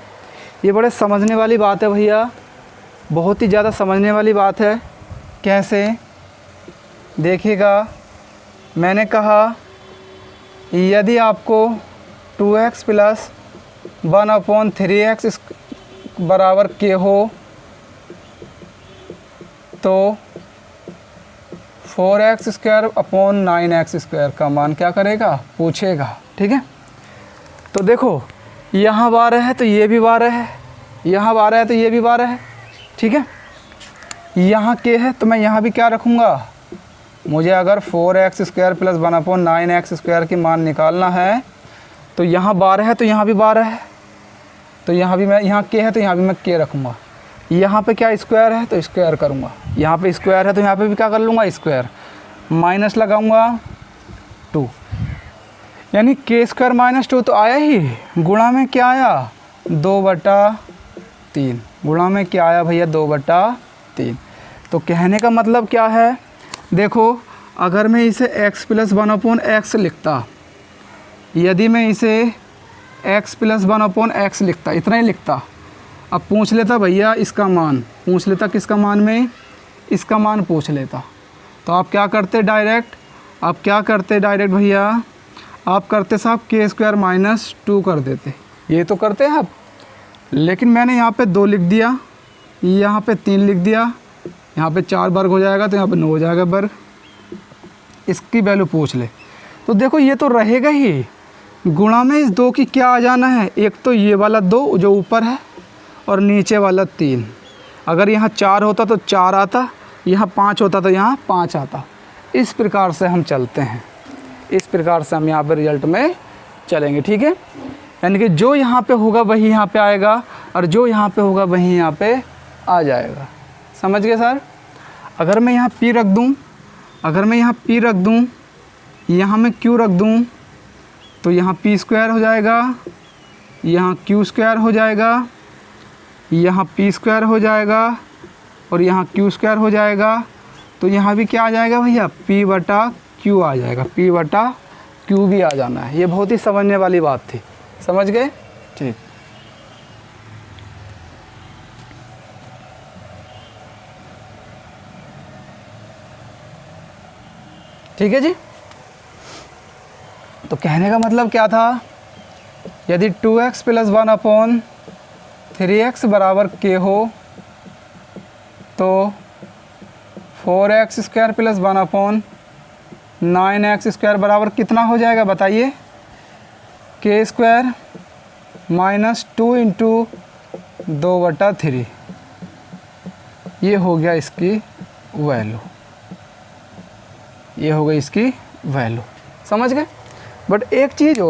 ये बड़े समझने वाली बात है भैया, बहुत ही ज़्यादा समझने वाली बात है। कैसे देखिएगा, मैंने कहा यदि आपको 2x प्लस 1/3x बराबर k हो तो 4x square upon 9x square का मान क्या करेगा, पूछेगा। ठीक है, तो देखो यहाँ 12 है तो ये भी 12 है, यहाँ 12 है तो ये भी 12 है। ठीक है, यहाँ k है तो मैं यहाँ भी क्या रखूँगा, मुझे अगर 4x square plus 1/9x square की मान निकालना है तो यहाँ 12 है तो यहाँ भी 12 है, तो यहाँ भी मैं, यहाँ k है तो यहाँ भी मैं k रखूँगा। यहाँ पे क्या स्क्वायर है तो स्क्वायर करूँगा, यहाँ पे स्क्वायर है तो यहाँ पे भी क्या कर लूँगा, स्क्वायर। माइनस लगाऊँगा 2, यानी k स्क्वायर माइनस 2 तो आया ही, गुणा में क्या आया 2/3, गुणा में क्या आया भैया 2/3। तो कहने का मतलब क्या है, देखो अगर मैं इसे x प्लस 1/x लिखता, यदि मैं इसे x प्लस 1/x लिखता, इतना ही लिखता, अब पूछ लेता भैया इसका मान, पूछ लेता किसका मान, में इसका मान पूछ लेता, तो आप क्या करते डायरेक्ट, भैया आप करते साहब k स्क्वायर माइनस 2 कर देते, ये तो करते हैं आप। लेकिन मैंने यहाँ पे 2 लिख दिया, यहाँ पे 3 लिख दिया, यहाँ पे 4 वर्ग हो जाएगा तो यहाँ पे 9 हो जाएगा वर्ग। इसकी वैल्यू पूछ ले तो देखो ये तो रहेगा ही, गुणा में इस 2 की क्या आ जाना है, एक तो ये वाला 2 जो ऊपर है और नीचे वाला 3। अगर यहाँ 4 होता तो 4 आता, यहाँ 5 होता तो यहाँ 5 आता। इस प्रकार से हम चलते हैं, इस प्रकार से हम यहाँ पे रिजल्ट में चलेंगे। ठीक है, यानी कि जो यहाँ पे होगा वही यहाँ पे आएगा और जो यहाँ पे होगा वही यहाँ पे आ जाएगा। समझ गए सर? अगर मैं यहाँ p रख दूँ, यहाँ मैं q रख दूँ तो यहाँ p स्क्वायर हो जाएगा, यहाँ q स्क्वायर हो जाएगा, यहाँ p स्क्वायर हो जाएगा और यहाँ q स्क्वायर हो जाएगा। तो यहाँ भी क्या आ जाएगा भैया, p/q आ जाएगा, p/q भी आ जाना है। ये बहुत ही समझने वाली बात थी, समझ गए? ठीक, ठीक है जी। तो कहने का मतलब क्या था, यदि 2x प्लस 1/3x बराबर k हो तो 4x square plus 1/9x square बराबर कितना हो जाएगा बताइए, k स्क्वायर माइनस 2 इंटू 2/3। ये हो गया इसकी वैल्यू, ये हो गई इसकी वैल्यू। समझ गए? बट एक चीज़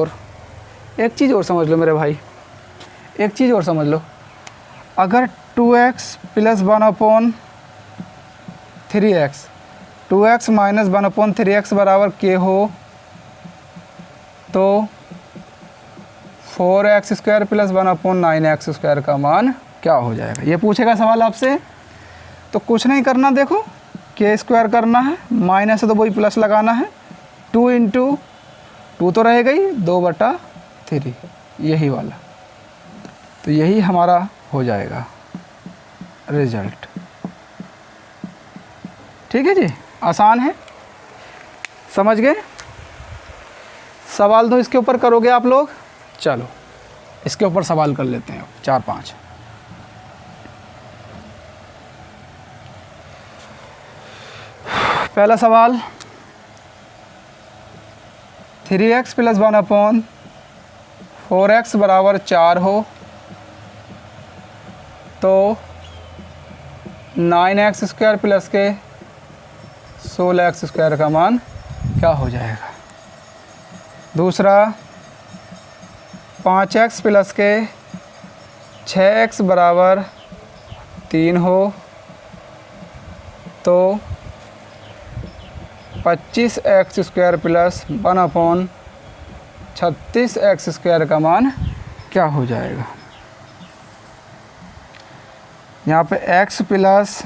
और समझ लो मेरे भाई, एक चीज़ और समझ लो, अगर 2x plus 1/3x 2x minus 1/3x बराबर k हो तो 4x square plus 1/9x square का मान क्या हो जाएगा, ये पूछेगा सवाल आपसे। तो कुछ नहीं करना, देखो k स्क्वायर करना है, माइनस है तो वही प्लस लगाना है, 2 इंटू 2 तो रहेगा ही, 2/3 यही वाला। तो यही हमारा हो जाएगा रिजल्ट। ठीक है जी, आसान है, समझ गए? सवाल तो इसके ऊपर करोगे आप लोग, चलो इसके ऊपर सवाल कर लेते हैं 4-5। पहला सवाल, 3x प्लस 1/4x बराबर 4 हो तो 9x स्क्वायर प्लस के 16x स्क्वायर का मान क्या हो जाएगा। दूसरा, 5x प्लस के 6x बराबर 3 हो तो 25x² प्लस 1/36x² का मान क्या हो जाएगा। यहाँ पे x प्लस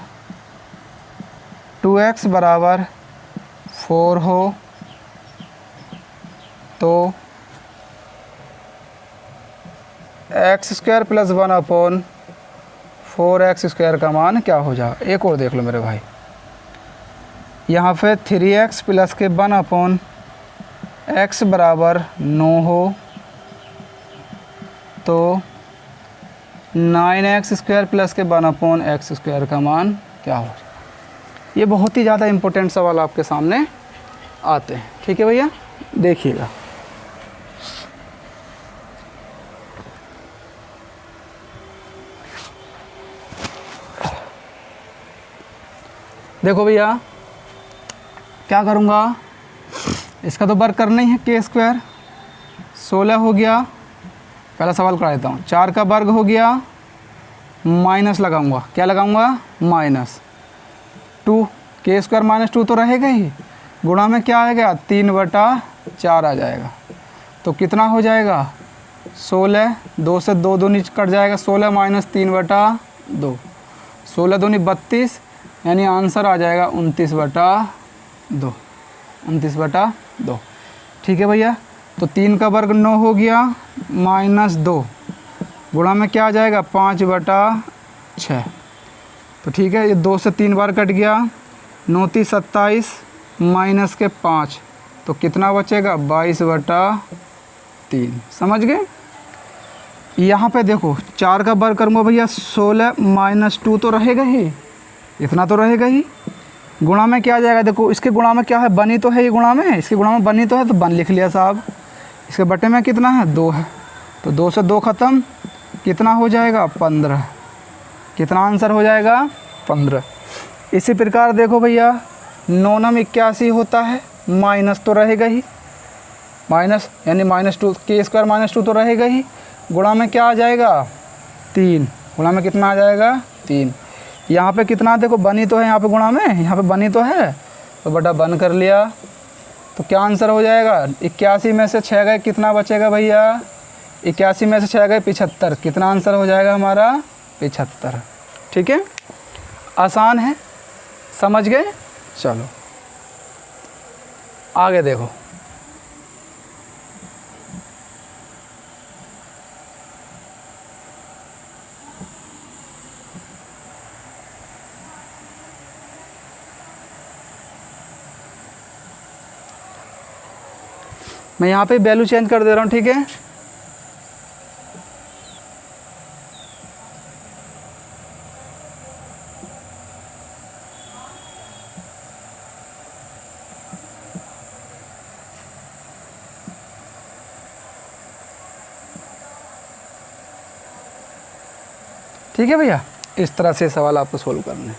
2x बराबर 4 हो तो x² प्लस 1/4x² का मान क्या हो जाएगा। एक और देख लो मेरे भाई, यहाँ पे 3x प्लस के 1/x बराबर 9 हो तो 9x² प्लस के 1/x² का मान क्या हो। ये बहुत ही ज़्यादा इम्पोर्टेंट सवाल आपके सामने आते हैं। ठीक है भैया, देखिएगा। देखो भैया क्या करूँगा, इसका तो वर्ग करना ही है, k² 16 हो गया। पहला सवाल करा देता हूँ, 4 का वर्ग हो गया, माइनस लगाऊंगा, क्या लगाऊंगा, -2, k² -2 तो रहेगा ही, गुणा में क्या आएगा 3/4 आ जाएगा। तो कितना हो जाएगा 16, 2 से 2 दूनी कट जाएगा, 16 - 3/2, 16 दूनी 32, यानी आंसर आ जाएगा 29/2, 29/2। ठीक है भैया, तो 3 का वर्ग 9 हो गया, -2, गुणा में क्या आ जाएगा 5/6। तो ठीक है, ये 2 से 3 बार कट गया, 9 × 27 माइनस के 5, तो कितना बचेगा 22/3। समझ गए। यहाँ पे देखो 4 का वर्ग करूँगा भैया, 16 - 2 तो रहेगा ही, इतना तो रहेगा ही, गुणा में क्या आ जाएगा, देखो इसके गुणा में क्या है, बनी तो है, ये गुणा में, इसके गुणा में बनी तो है, तो बन लिख लिया साहब। इसके बटे में कितना है 2 है, तो 2 से 2 ख़त्म, कितना हो जाएगा 15। कितना आंसर हो जाएगा 15। इसी प्रकार देखो भैया 9 में 81 होता है, माइनस तो रहेगा ही, माइनस यानी -2, k² -2 तो रहेगा ही, गुणा में क्या आ जाएगा 3, गुणा में कितना आ जाएगा 3। यहाँ पे कितना देखो बनी तो है, यहाँ पे गुणा में, यहाँ पे बनी तो है, तो बटा बन कर लिया, तो क्या आंसर हो जाएगा 81 में से 6 गए, कितना बचेगा भैया 81 में से 6 गए 75, कितना आंसर हो जाएगा हमारा 75। ठीक है, आसान है, समझ गए। चलो आगे देखो, मैं यहाँ पे वैल्यू चेंज कर दे रहा हूँ। ठीक है, ठीक है भैया, इस तरह से सवाल आपको सोल्व करना है।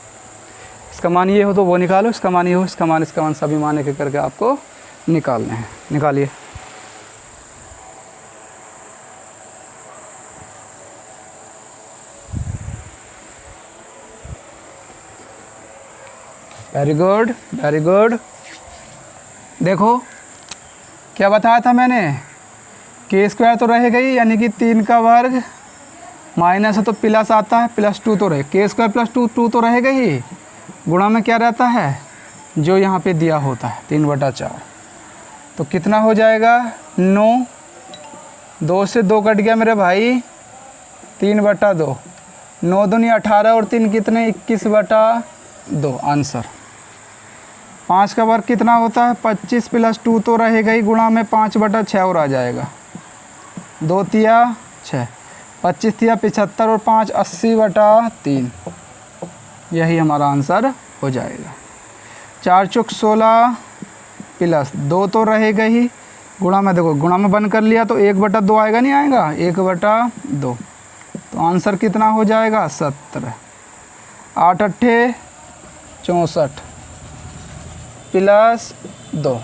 इसका मान ये हो तो वो निकालो, इसका मान ये हो, इसका मान सभी मान एक करके आपको निकालने हैं। निकालिए। Very good, very good. देखो क्या बताया था मैंने, k² तो रहेगा ही, यानी कि 3 का वर्ग माइनस है तो प्लस आता है, +2 तो रहे, k² + 2 तो रहेगा ही, गुणा में क्या रहता है जो यहाँ पे दिया होता है 3/4। तो कितना हो जाएगा 9, 2 से 2 कट गया मेरे भाई, 3/2, 9 दूनी 18 और 3 कितने 21/2 आंसर। 5 का वर्ग कितना होता है 25 + 2 तो रहेगा ही, गुणा में 5/6 और आ जाएगा, 2 तिया 6, 25 तिया 75 और 5 80/3, यही हमारा आंसर हो जाएगा। 4 चौक 16 + 2 तो रहेगा ही, गुणा में देखो गुणा में बंद कर लिया तो 1/2 आएगा, नहीं आएगा 1/2, तो आंसर कितना हो जाएगा 17। 8 अट्ठे 64 + 2,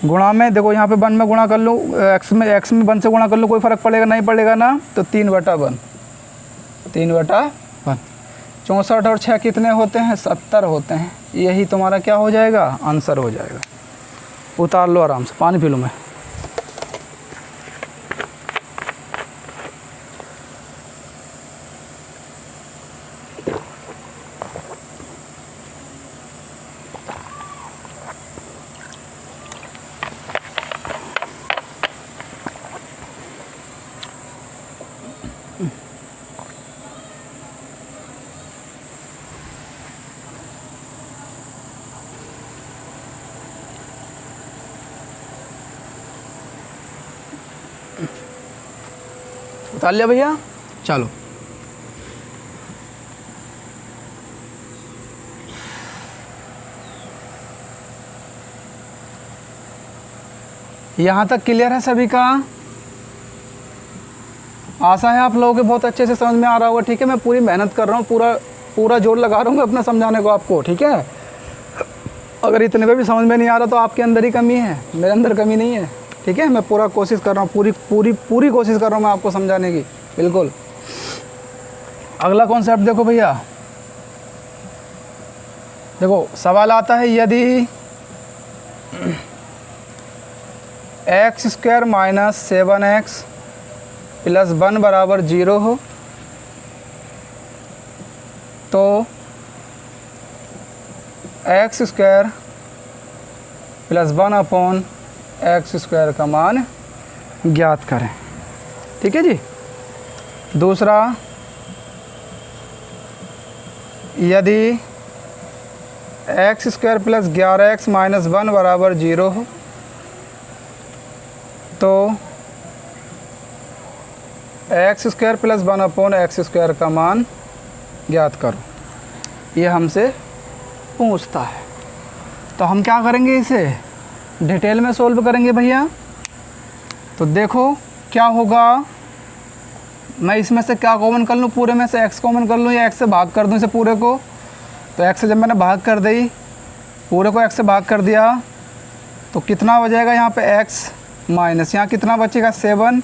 गुणा में देखो यहाँ पे 1 में गुणा कर लो, x में 1 से गुणा कर लो, कोई फ़र्क पड़ेगा नहीं पड़ेगा ना, तो 3/1, 3/1, 64 और 6 कितने होते हैं? 70 होते हैं। यही तुम्हारा क्या हो जाएगा? आंसर हो जाएगा। उतार लो आराम से, पानी पी लूँ मैं। उतार लिया भैया, चलो। यहाँ तक क्लियर है सभी का? आशा है आप लोगों के बहुत अच्छे से समझ में आ रहा होगा। ठीक है, मैं पूरी मेहनत कर रहा हूँ, पूरा जोर लगा रहा हूँ अपना समझाने को आपको। ठीक है, अगर इतने पे भी समझ में नहीं आ रहा तो आपके अंदर ही कमी है, मेरे अंदर कमी नहीं है। ठीक है, मैं पूरा कोशिश कर रहा हूँ, पूरी कोशिश कर रहा हूँ मैं आपको समझाने की। बिल्कुल। अगला कॉन्सेप्ट देखो भैया, देखो सवाल आता है यदि x² माइनस 7x प्लस 1 बराबर 0 हो तो x² प्लस 1 अपॉन x² का मान ज्ञात करें। ठीक है जी। दूसरा, यदि x² प्लस 11x माइनस 1 बराबर 0 हो तो x² प्लस 1 अपॉन x² का मान ज्ञात करो। ये हमसे पूछता है, तो हम क्या करेंगे, इसे डिटेल में सोल्व करेंगे भैया। तो देखो क्या होगा, मैं इसमें से क्या कॉमन कर लूँ, पूरे में से x कॉमन कर लूँ या x से भाग कर दूँ इसे पूरे को। तो x से जब मैंने भाग कर दी, पूरे को x से भाग कर दिया तो कितना बचेगा यहाँ पे x माइनस, यहाँ कितना बचेगा 7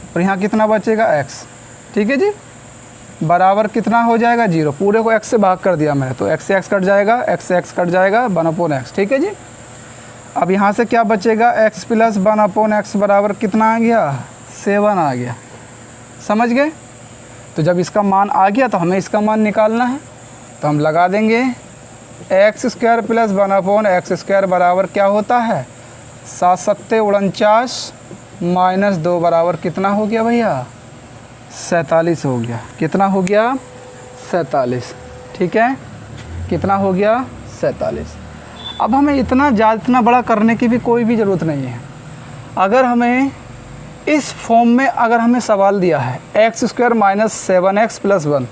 और यहाँ कितना बचेगा x। ठीक है जी, बराबर कितना हो जाएगा 0। पूरे को x से भाग कर दिया मैंने तो x से x कट जाएगा, x से x कट जाएगा 1 अपॉन x। ठीक है जी। अब यहाँ से क्या बचेगा, x प्लस 1 अपॉन x बराबर कितना आ गया, 7 आ गया। समझ गए? तो जब इसका मान आ गया तो हमें इसका मान निकालना है, तो हम लगा देंगे x² प्लस 1 अपॉन x² बराबर क्या होता है, 7 सत्ते 49 माइनस 2 बराबर कितना हो गया भैया, 47 हो गया। कितना हो गया, 47। ठीक है, कितना हो गया, 47। अब हमें इतना बड़ा करने की भी कोई भी ज़रूरत नहीं है। अगर हमें इस फॉर्म में अगर हमें सवाल दिया है x² माइनस 7x प्लस 1,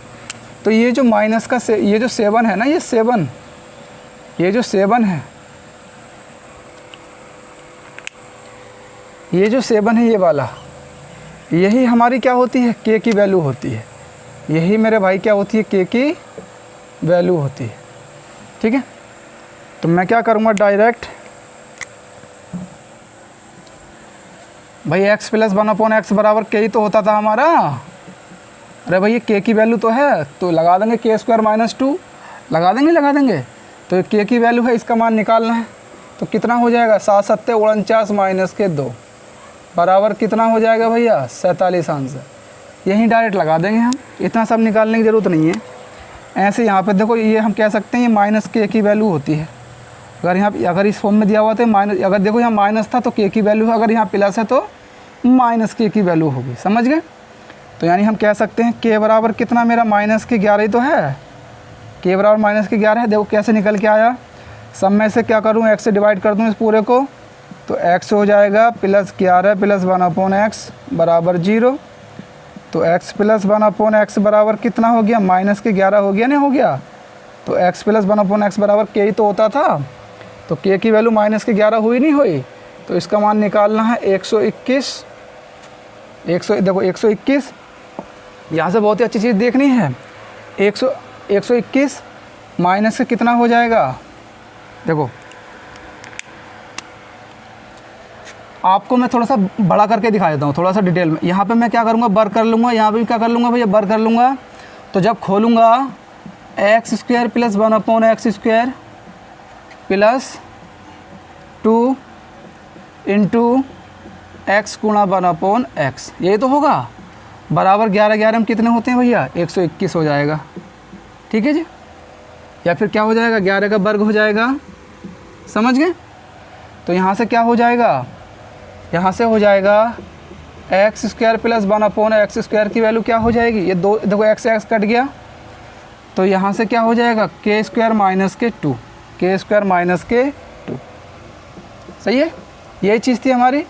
तो ये जो माइनस का ये जो 7 है ना, ये 7, ये जो 7 है, ये जो 7 है ये वाला, यही हमारी क्या होती है, k की वैल्यू होती है। यही मेरे भाई क्या होती है, k की वैल्यू होती है। ठीक है, तो मैं क्या करूँगा, डायरेक्ट भाई x प्लस 1 अपॉन x बराबर k ही तो होता था हमारा। अरे भाई ये k की वैल्यू तो है, तो लगा देंगे k² माइनस 2, लगा देंगे। तो k की वैल्यू है, इसका मान निकालना है। तो कितना हो जाएगा, 7 सत्ते 49 माइनस के 2 बराबर कितना हो जाएगा भैया, 47 आंसर। यहीं डायरेक्ट लगा देंगे हम, इतना सब निकालने की ज़रूरत नहीं है। ऐसे यहाँ पे देखो, ये हम कह सकते हैं ये माइनस k की वैल्यू होती है। अगर इस फॉर्म में दिया हुआ तो माइनस, अगर देखो यहाँ माइनस था तो k की वैल्यू है, अगर यहाँ प्लस है तो माइनस k की वैल्यू होगी। समझ गए? तो यानी हम कह सकते हैं k बराबर कितना मेरा माइनस के 11 ही तो है, k बराबर माइनस के 11 है। देखो कैसे निकल के आया, सब में से क्या करूँ, x से डिवाइड कर दूँ इस पूरे को, तो x हो जाएगा प्लस 11 प्लस 1 अपॉन x बराबर 0। तो x प्लस 1 अपॉन x बराबर कितना हो गया, माइनस के 11 हो गया, नहीं हो गया। तो x प्लस 1 अपॉन x बराबर k ही तो होता था, तो k की वैल्यू माइनस के 11 हुई नहीं हुई। तो इसका मान निकालना है 121। देखो 121, यहाँ से बहुत ही अच्छी चीज़ देखनी है। 121 माइनस से कितना हो जाएगा, देखो आपको मैं थोड़ा सा बड़ा करके दिखा देता हूँ, थोड़ा सा डिटेल में। यहाँ पे मैं क्या करूँगा, बर कर लूँगा, यहाँ पे भी क्या कर लूँगा भैया, बर कर लूँगा। तो जब खोलूँगा x square plus 1/x² plus 2 into x गुणा 1/x, यही तो होगा। बराबर 11 में कितने होते हैं भैया? 121 हो जाएगा, ठीक है जी। या फिर क्या हो जाएगा? 11 का वर्ग हो जाएगा, समझ गए। तो यहाँ से क्या हो जाएगा? यहाँ से हो जाएगा एक्स स्क्वायर प्लस 1/x² की वैल्यू क्या हो जाएगी? ये दो देखो, एक्स कट गया, तो यहाँ से क्या हो जाएगा? k² माइनस के 2, k² माइनस के 2, सही है। यही चीज़ थी हमारी।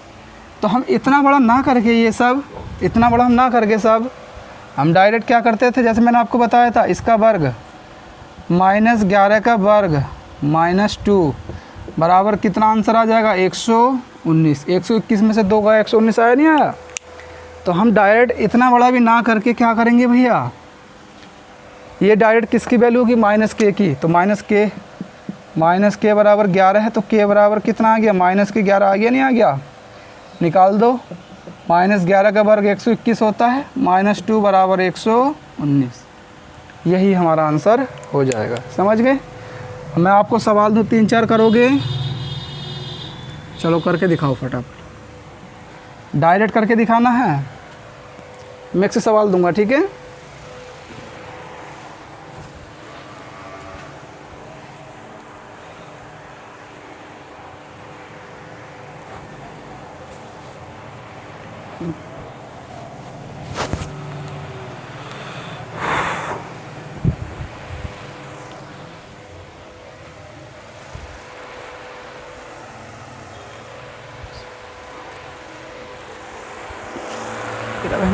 तो हम इतना बड़ा ना करके, ये सब इतना बड़ा हम ना करके सब हम डायरेक्ट क्या करते थे, जैसे मैंने आपको बताया था, इसका वर्ग -11 का वर्ग -2 बराबर कितना आंसर आ जाएगा? 119। 121 में से 2 गया, 119 आया, नहीं आया? तो हम डायरेक्ट इतना बड़ा भी ना करके क्या करेंगे भैया, ये डायरेक्ट किसकी वैल्यू होगी? -k की। तो -k बराबर 11 है, तो k बराबर कितना आ गया? -11 आ गया, नहीं आ गया? निकाल दो। -11 का वर्ग 121 होता है, -2 बराबर 119, यही हमारा आंसर हो जाएगा, समझ गए। मैं आपको सवाल दूँ, 3-4 करोगे? चलो करके दिखाओ फटाफट। डायरेक्ट करके दिखाना है, मैं से सवाल दूंगा, ठीक है।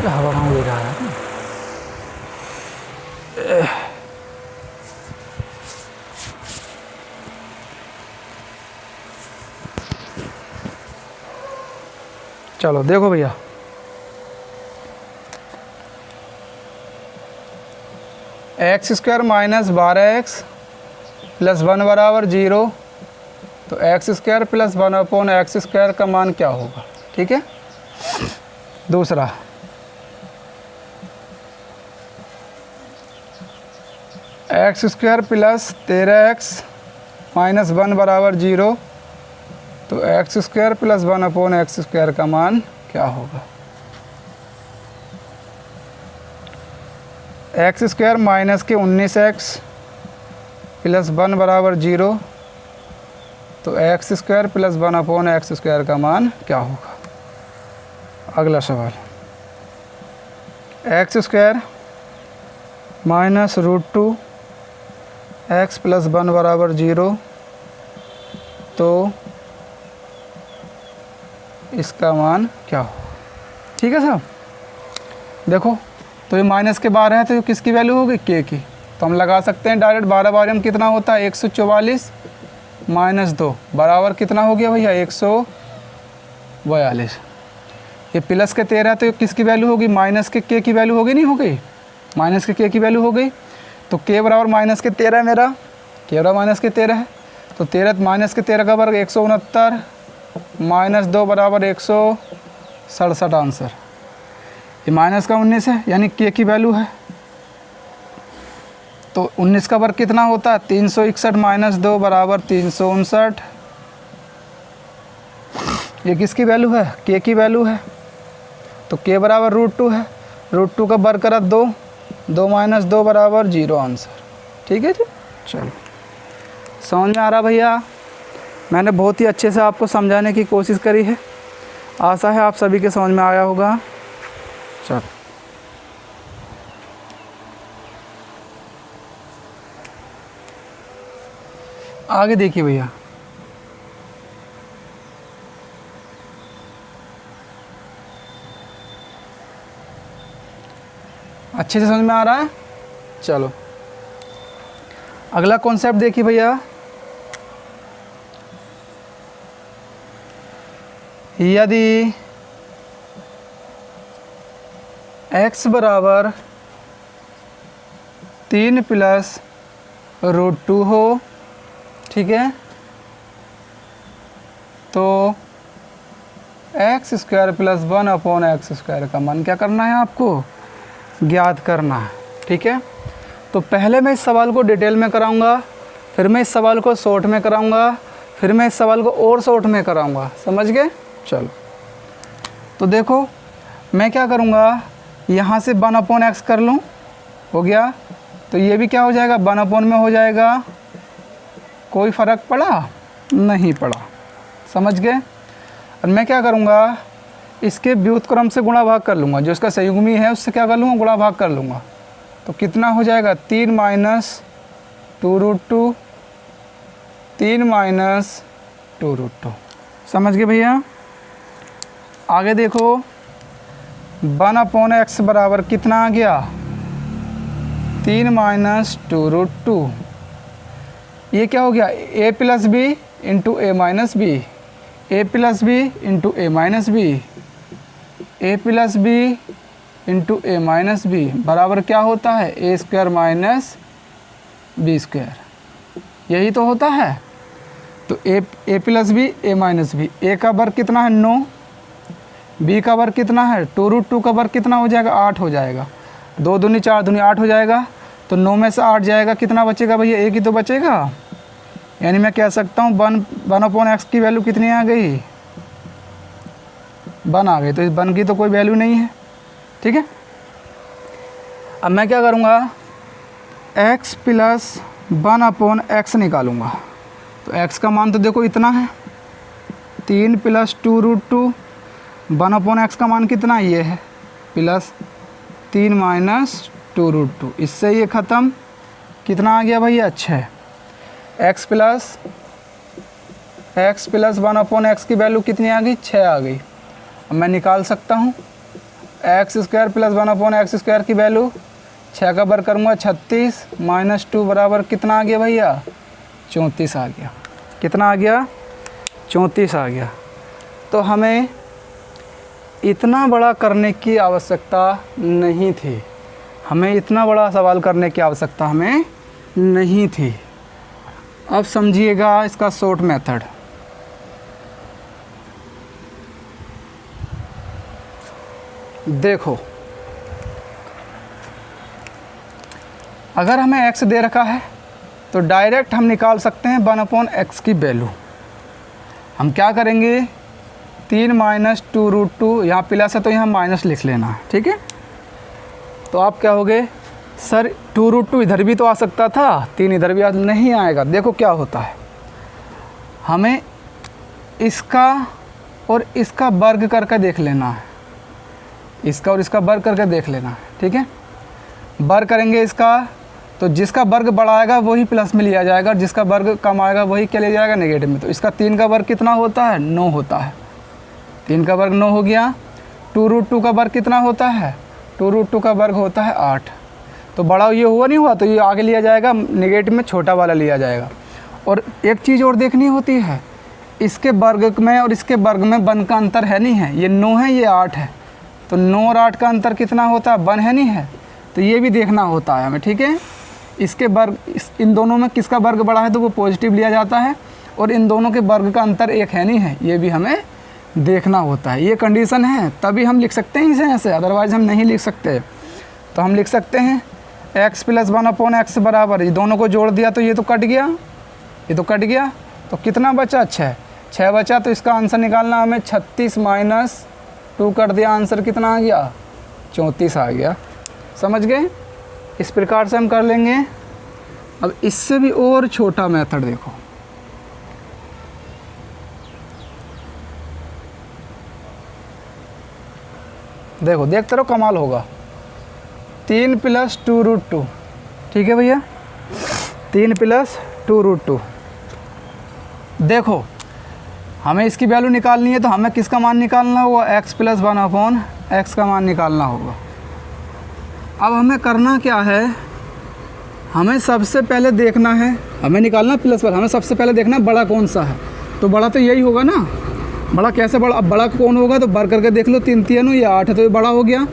हवा कहाँ ले जा रहा है? चलो देखो भैया, x² माइनस 12x प्लस 1 बराबर 0, तो x² प्लस 1/x² का मान क्या होगा, ठीक है। दूसरा, x² प्लस 13x माइनस 1 बराबर 0, तो x² प्लस 1/x² का मान क्या होगा? x² माइनस के 19x प्लस 1 बराबर 0, तो x² प्लस 1/x² का मान क्या होगा? अगला सवाल, x² माइनस √2 x प्लस 1 बराबर 0, तो इसका मान क्या हो? ठीक है साहब। देखो, तो ये माइनस के बाहर है, तो ये किसकी वैल्यू होगी? k की। तो हम लगा सकते हैं डायरेक्ट। 12 बार में कितना होता है? 144 माइनस 2 बराबर कितना हो गया भैया? 142। ये प्लस के 13 है, तो ये किसकी वैल्यू होगी? माइनस के k की वैल्यू होगी, नहीं हो गई? माइनस के k की वैल्यू हो गई। तो k बराबर -13 है मेरा, k बराबर -13 है, तो 13 माइनस के 13 का वर्ग 169 माइनस 2 बराबर 167 आंसर। ये माइनस का 19 है, यानी k की वैल्यू है। तो 19 का वर्ग कितना होता है? 361 माइनस 2 बराबर 359। ये किसकी वैल्यू है? k की वैल्यू है। तो k बराबर √2 है, √2 का वर्ग करा 2, 2 माइनस 2 बराबर 0 आंसर। ठीक है जी। चलो, समझ में आ रहा भैया? मैंने बहुत ही अच्छे से आपको समझाने की कोशिश करी है, आशा है आप सभी के समझ में आया होगा। चलो, आगे देखिए भैया। अच्छे से समझ में आ रहा है? चलो, अगला कॉन्सेप्ट देखिए भैया। यदि x बराबर 3 प्लस √2 हो, ठीक है, तो x² प्लस 1/x² का मान क्या करना है? आपको ज्ञात करना है। ठीक है, तो पहले मैं इस सवाल को डिटेल में कराऊंगा, फिर मैं इस सवाल को शॉर्ट में कराऊंगा, फिर मैं इस सवाल को और शॉर्ट में कराऊंगा। समझ गए? चलो तो देखो मैं क्या करूंगा, यहाँ से 1/x कर लूँ, हो गया। तो ये भी क्या हो जाएगा, 1 में हो जाएगा। कोई फ़र्क पड़ा? नहीं पड़ा। समझ गए? और मैं क्या करूँगा, इसके व्युत्क्रम से गुणा भाग कर लूँगा, जो इसका संयुग्मी है उससे क्या कर लूँगा, गुणा भाग कर लूँगा। तो कितना हो जाएगा, 3 - 2√2, 3 - 2√2। समझ गए भैया? आगे देखो 1/x बराबर कितना आ गया, 3 - 2√2। ये क्या हो गया, a + b × a - b, a + b × a - b, a + b × a - b बराबर क्या होता है, a² - b²। यही तो होता है। तो a + b a - b, a का वर्ग कितना है 9, b का वर्ग कितना है 2√2 का वर्ग कितना हो जाएगा 8 हो जाएगा। 2 दूनी 4 दूनी 8 हो जाएगा। तो 9 में से 8 जाएगा, कितना बचेगा भैया, एक ही तो बचेगा। यानी मैं कह सकता हूँ 1/x की वैल्यू कितनी आ गई, 1 आ गई। तो इस 1 की तो कोई वैल्यू नहीं है। ठीक है, अब मैं क्या करूँगा, x + 1/x निकालूँगा। तो x का मान तो देखो इतना है, 3 + 2√2, 1/x का मान कितना ये है, प्लस 3 - 2√2। इससे ये ख़त्म, कितना आ गया भैया, 6। x + 1/x की वैल्यू कितनी आ गई, 6 आ गई। अब मैं निकाल सकता हूँ x² + 1/x² की वैल्यू, 6 का वर्ग करूँगा 36 - 2 बराबर कितना आ गया भैया, 34 आ गया। कितना आ गया, 34 आ गया। तो हमें इतना बड़ा करने की आवश्यकता नहीं थी, हमें इतना बड़ा सवाल करने की आवश्यकता हमें नहीं थी। अब समझिएगा इसका शॉर्ट मेथड। देखो अगर हमें x दे रखा है तो डायरेक्ट हम निकाल सकते हैं 1/x की वैल्यू। हम क्या करेंगे, 3 - 2√2, यहाँ प्लस है तो यहाँ माइनस लिख लेना है। ठीक है, तो आप क्या होगे, सर 2√2 इधर भी तो आ सकता था, 3 इधर भी नहीं आएगा। देखो क्या होता है, हमें इसका और इसका वर्ग करके देख लेना है, इसका और इसका वर्ग करके देख लेना है। ठीक है, वर्ग करेंगे इसका, तो जिसका वर्ग बड़ा आएगा वही प्लस में लिया जाएगा, जिसका वर्ग कम आएगा वही क्या लिया जाएगा, नेगेटिव में। तो इसका 3 का वर्ग कितना होता है, 9 होता है। 3 का वर्ग 9 हो गया। 2√2 का वर्ग कितना होता है, 2√2 का वर्ग होता है 8। तो बड़ा ये हुआ नहीं हुआ, तो ये आगे लिया जाएगा, नेगेटिव में छोटा वाला लिया जाएगा। और एक चीज़ और देखनी होती है, इसके वर्ग में और इसके वर्ग में 1 का अंतर है नहीं है, ये 9 है ये 8 है, तो 9 और 8 का अंतर कितना होता है, 1 है नहीं है। तो ये भी देखना होता है हमें। ठीक है, इसके वर्ग इन दोनों में किसका वर्ग बड़ा है तो वो पॉजिटिव लिया जाता है, और इन दोनों के वर्ग का अंतर 1 है नहीं है, ये भी हमें देखना होता है। ये कंडीशन है तभी हम लिख सकते हैं इसे ऐसे, अदरवाइज़ हम नहीं लिख सकते। तो हम लिख सकते हैं x + 1/x बराबर, ये दोनों को जोड़ दिया तो ये तो कट गया, ये तो कट गया। तो कितना बचा, 6 बचा। तो इसका आंसर निकालना हमें 36 - 2 कर दिया, आंसर कितना आ गया, 34 आ गया। समझ गए? इस प्रकार से हम कर लेंगे। अब इससे भी और छोटा मेथड देखो, देखो देखते रहो, कमाल होगा। 3 + 2√2, ठीक है भैया, 3 + 2√2। देखो हमें इसकी वैल्यू निकालनी है, तो हमें किसका मान निकालना होगा, x + 1/x का मान निकालना होगा। अब हमें करना क्या है, हमें सबसे पहले देखना है, हमें निकालना प्लस पर, हमें सबसे पहले देखना है बड़ा कौन सा है। तो बड़ा तो यही होगा ना, बड़ा कैसे बड़ा, अब बड़ा कौन होगा, तो बर करके देख लो, 3 3 ये 8 है, तो ये बड़ा हो गया।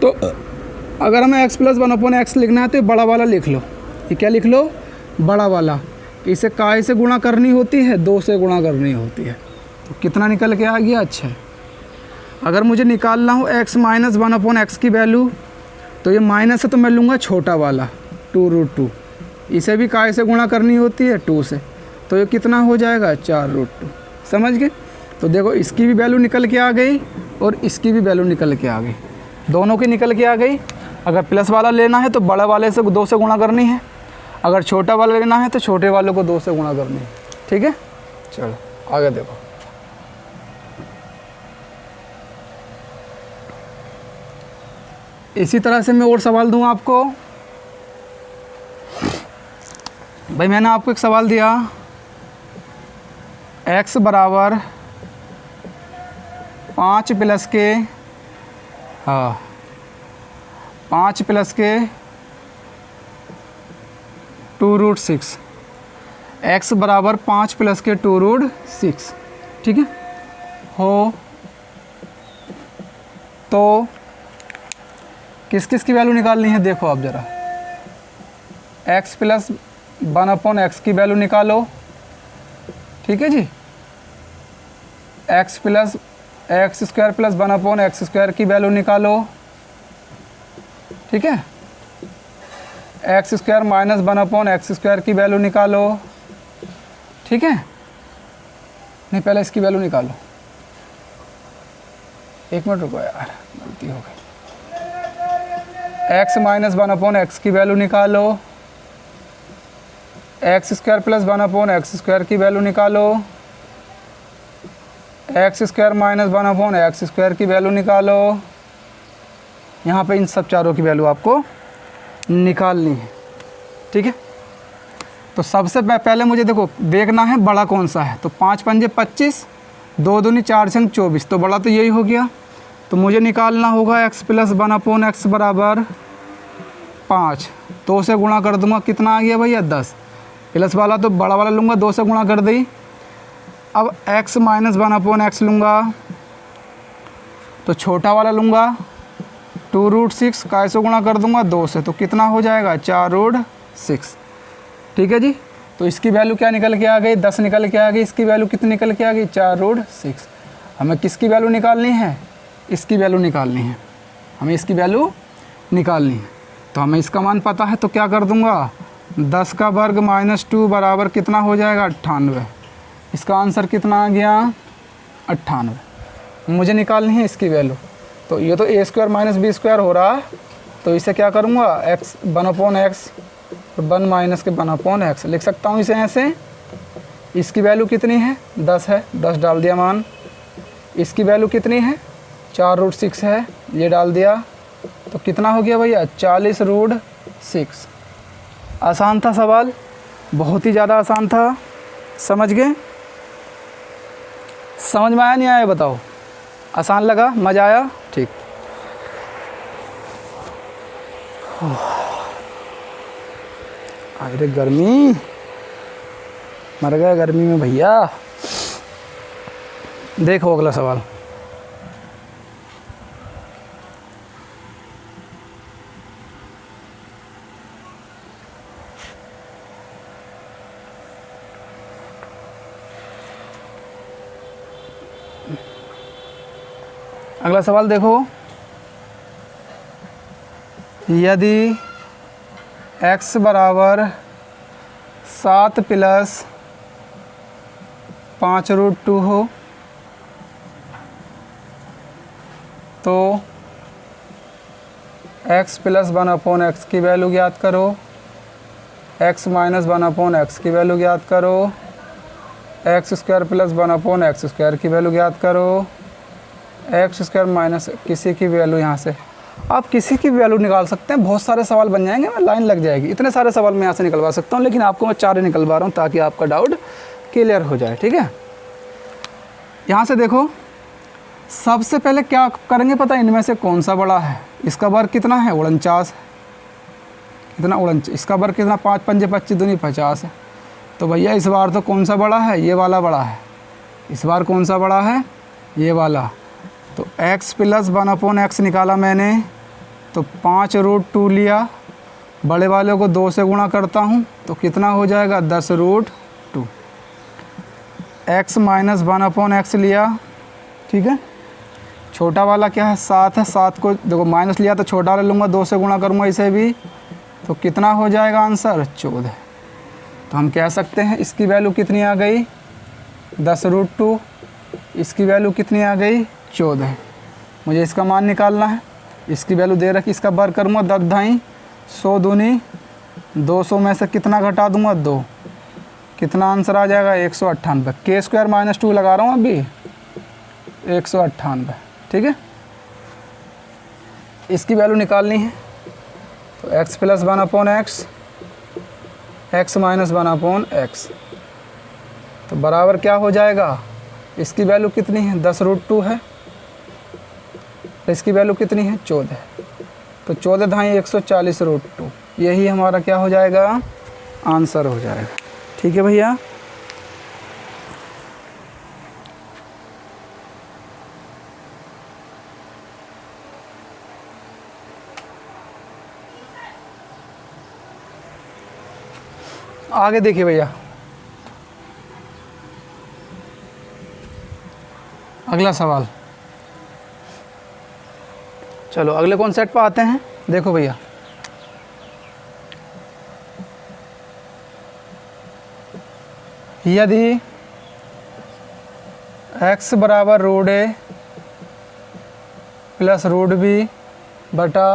तो अगर हमें x + 1/x लिखना है तो ये बड़ा वाला लिख लो, ये क्या लिख लो, बड़ा वाला। इसे काय से गुणा करनी होती है, 2 से गुणा करनी होती है। तो कितना निकल के आ गया, अच्छा। अगर मुझे निकालना हो x - 1/x की वैल्यू, तो ये माइनस है तो मैं लूँगा छोटा वाला, 2√2। इसे भी काय से गुणा करनी होती है 2 से, तो ये कितना हो जाएगा 4√2। समझ गए? तो देखो इसकी भी वैल्यू निकल के आ गई और इसकी भी वैल्यू निकल के आ गई, दोनों की निकल के आ गई। अगर प्लस वाला लेना है तो बड़ा वाले से 2 से गुणा करनी है, अगर छोटा वाला लेना है तो छोटे वालों को 2 से गुणा करनी है। ठीक है, चलो आगे देखो। इसी तरह से मैं और सवाल दूं आपको। भाई मैंने आपको एक सवाल दिया, x बराबर 5 प्लस के 2√6, x बराबर 5 प्लस के 2√6। ठीक है, हो तो किस किस की वैल्यू निकालनी है देखो आप ज़रा। x प्लस 1/x की वैल्यू निकालो। ठीक है जी, x स्क्वायर प्लस 1/x² की वैल्यू निकालो। ठीक है, x स्क्वायर माइनस 1/x² की वैल्यू निकालो। ठीक है, नहीं पहले इसकी वैल्यू निकालो। एक मिनट रुको यार, गलती हो गई। x माइनस 1/x की वैल्यू निकालो, x स्क्वायर प्लस 1/x² की वैल्यू निकालो, x स्क्वायर माइनस 1/x² की वैल्यू निकालो। यहाँ पे इन सब चारों की वैल्यू आपको निकालनी है। ठीक है, तो सबसे पहले मुझे देखो देखना है बड़ा कौन सा है। तो 5 पंजे 25, 2 दूनी 4 छंग 24, तो बड़ा तो यही हो गया। तो मुझे निकालना होगा x प्लस 1/x बराबर 5। 2 से गुणा कर दूंगा, कितना आ गया भैया 10। प्लस वाला तो बड़ा वाला लूँगा, 2 से गुणा कर दी। अब x माइनस 1/x लूँगा तो छोटा वाला लूँगा 2√6, काय से गुणा कर दूंगा 2 से, तो कितना हो जाएगा 4√6। ठीक है जी, तो इसकी वैल्यू क्या निकल के आ गई 10 निकल के आ गई। इसकी वैल्यू कितनी निकल के आ गई 4√6। हमें किसकी वैल्यू निकालनी है, इसकी वैल्यू निकालनी है, हमें इसकी वैल्यू निकालनी है। तो हमें इसका मान पता है, तो क्या कर दूंगा 10 का वर्ग माइनस 2 बराबर कितना हो जाएगा 98। इसका आंसर कितना आ गया 98। मुझे निकालनी है इसकी वैल्यू। तो ये तो a square minus B square हो रहा है, तो इसे क्या करूँगा x 1/x, 1 माइनस के 1/x लिख सकता हूँ इसे ऐसे। इसकी वैल्यू कितनी है 10 है, 10 डाल दिया मान। इसकी वैल्यू कितनी है 4√6 है, ये डाल दिया। तो कितना हो गया भैया 40√6। आसान था सवाल, बहुत ही ज़्यादा आसान था। समझ गए? समझ में आया नहीं आया बताओ? आसान लगा, मज़ा आया? ठीक। अरे गर्मी, मर गया गर्मी में भैया। देखो अगला सवाल। अगला सवाल देखो, यदि x बराबर 7 प्लस 5√2 हो तो x प्लस 1/x की वैल्यू ज्ञात करो, x माइनस 1/x की वैल्यू ज्ञात करो, x स्क्वायर प्लस 1/x² की वैल्यू ज्ञात करो, x स्क्वायर माइनस किसी की वैल्यू। यहाँ से आप किसी की वैल्यू निकाल सकते हैं, बहुत सारे सवाल बन जाएंगे, लाइन लग जाएगी। इतने सारे सवाल मैं यहाँ से निकलवा सकता हूँ, लेकिन आपको मैं 4 ही निकलवा रहा हूँ ताकि आपका डाउट क्लियर हो जाए। ठीक है, यहाँ से देखो सबसे पहले क्या करेंगे पता है, इनमें से कौन सा बड़ा है। इसका वर्ग कितना है 49, कितना 49। इसका वर्ग कितना 5 पंजे 25 दूनी 50 है। तो भैया इस बार तो कौन सा बड़ा है, ये वाला बड़ा है। इस बार कौन सा बड़ा है, ये वाला। तो x प्लस 1/x निकाला मैंने, तो 5√2 लिया। बड़े वाले को 2 से गुणा करता हूँ तो कितना हो जाएगा 10√2। x माइनस 1/x लिया। ठीक है, छोटा वाला क्या है 7 है, 7 को देखो माइनस लिया तो छोटा वाला लूँगा, 2 से गुणा करूँगा इसे भी, तो कितना हो जाएगा आंसर 14। तो हम कह सकते हैं इसकी वैल्यू कितनी आ गई 10√2, इसकी वैल्यू कितनी आ गई 14। मुझे इसका मान निकालना है। इसकी वैल्यू दे रखी, इसका वर्ग करूँगा 10 ढाई 100 दूनी 200 में से कितना घटा दूँगा 2, कितना आंसर आ जाएगा 198। k² - 2 लगा रहा हूँ अभी 198, ठीक है। इसकी वैल्यू निकालनी है तो x + 1/x, x - 1/x, तो बराबर क्या हो जाएगा, इसकी वैल्यू कितनी है 10√2 है, इसकी वैल्यू कितनी है 14, तो 14 ढाई 140√2, यही हमारा क्या हो जाएगा आंसर हो जाएगा, ठीक है भैया। आगे देखिए भैया, अगला सवाल। चलो अगले कॉन्सेप्ट पर आते हैं। देखो भैया, यदि x बराबर √a प्लस √b बटा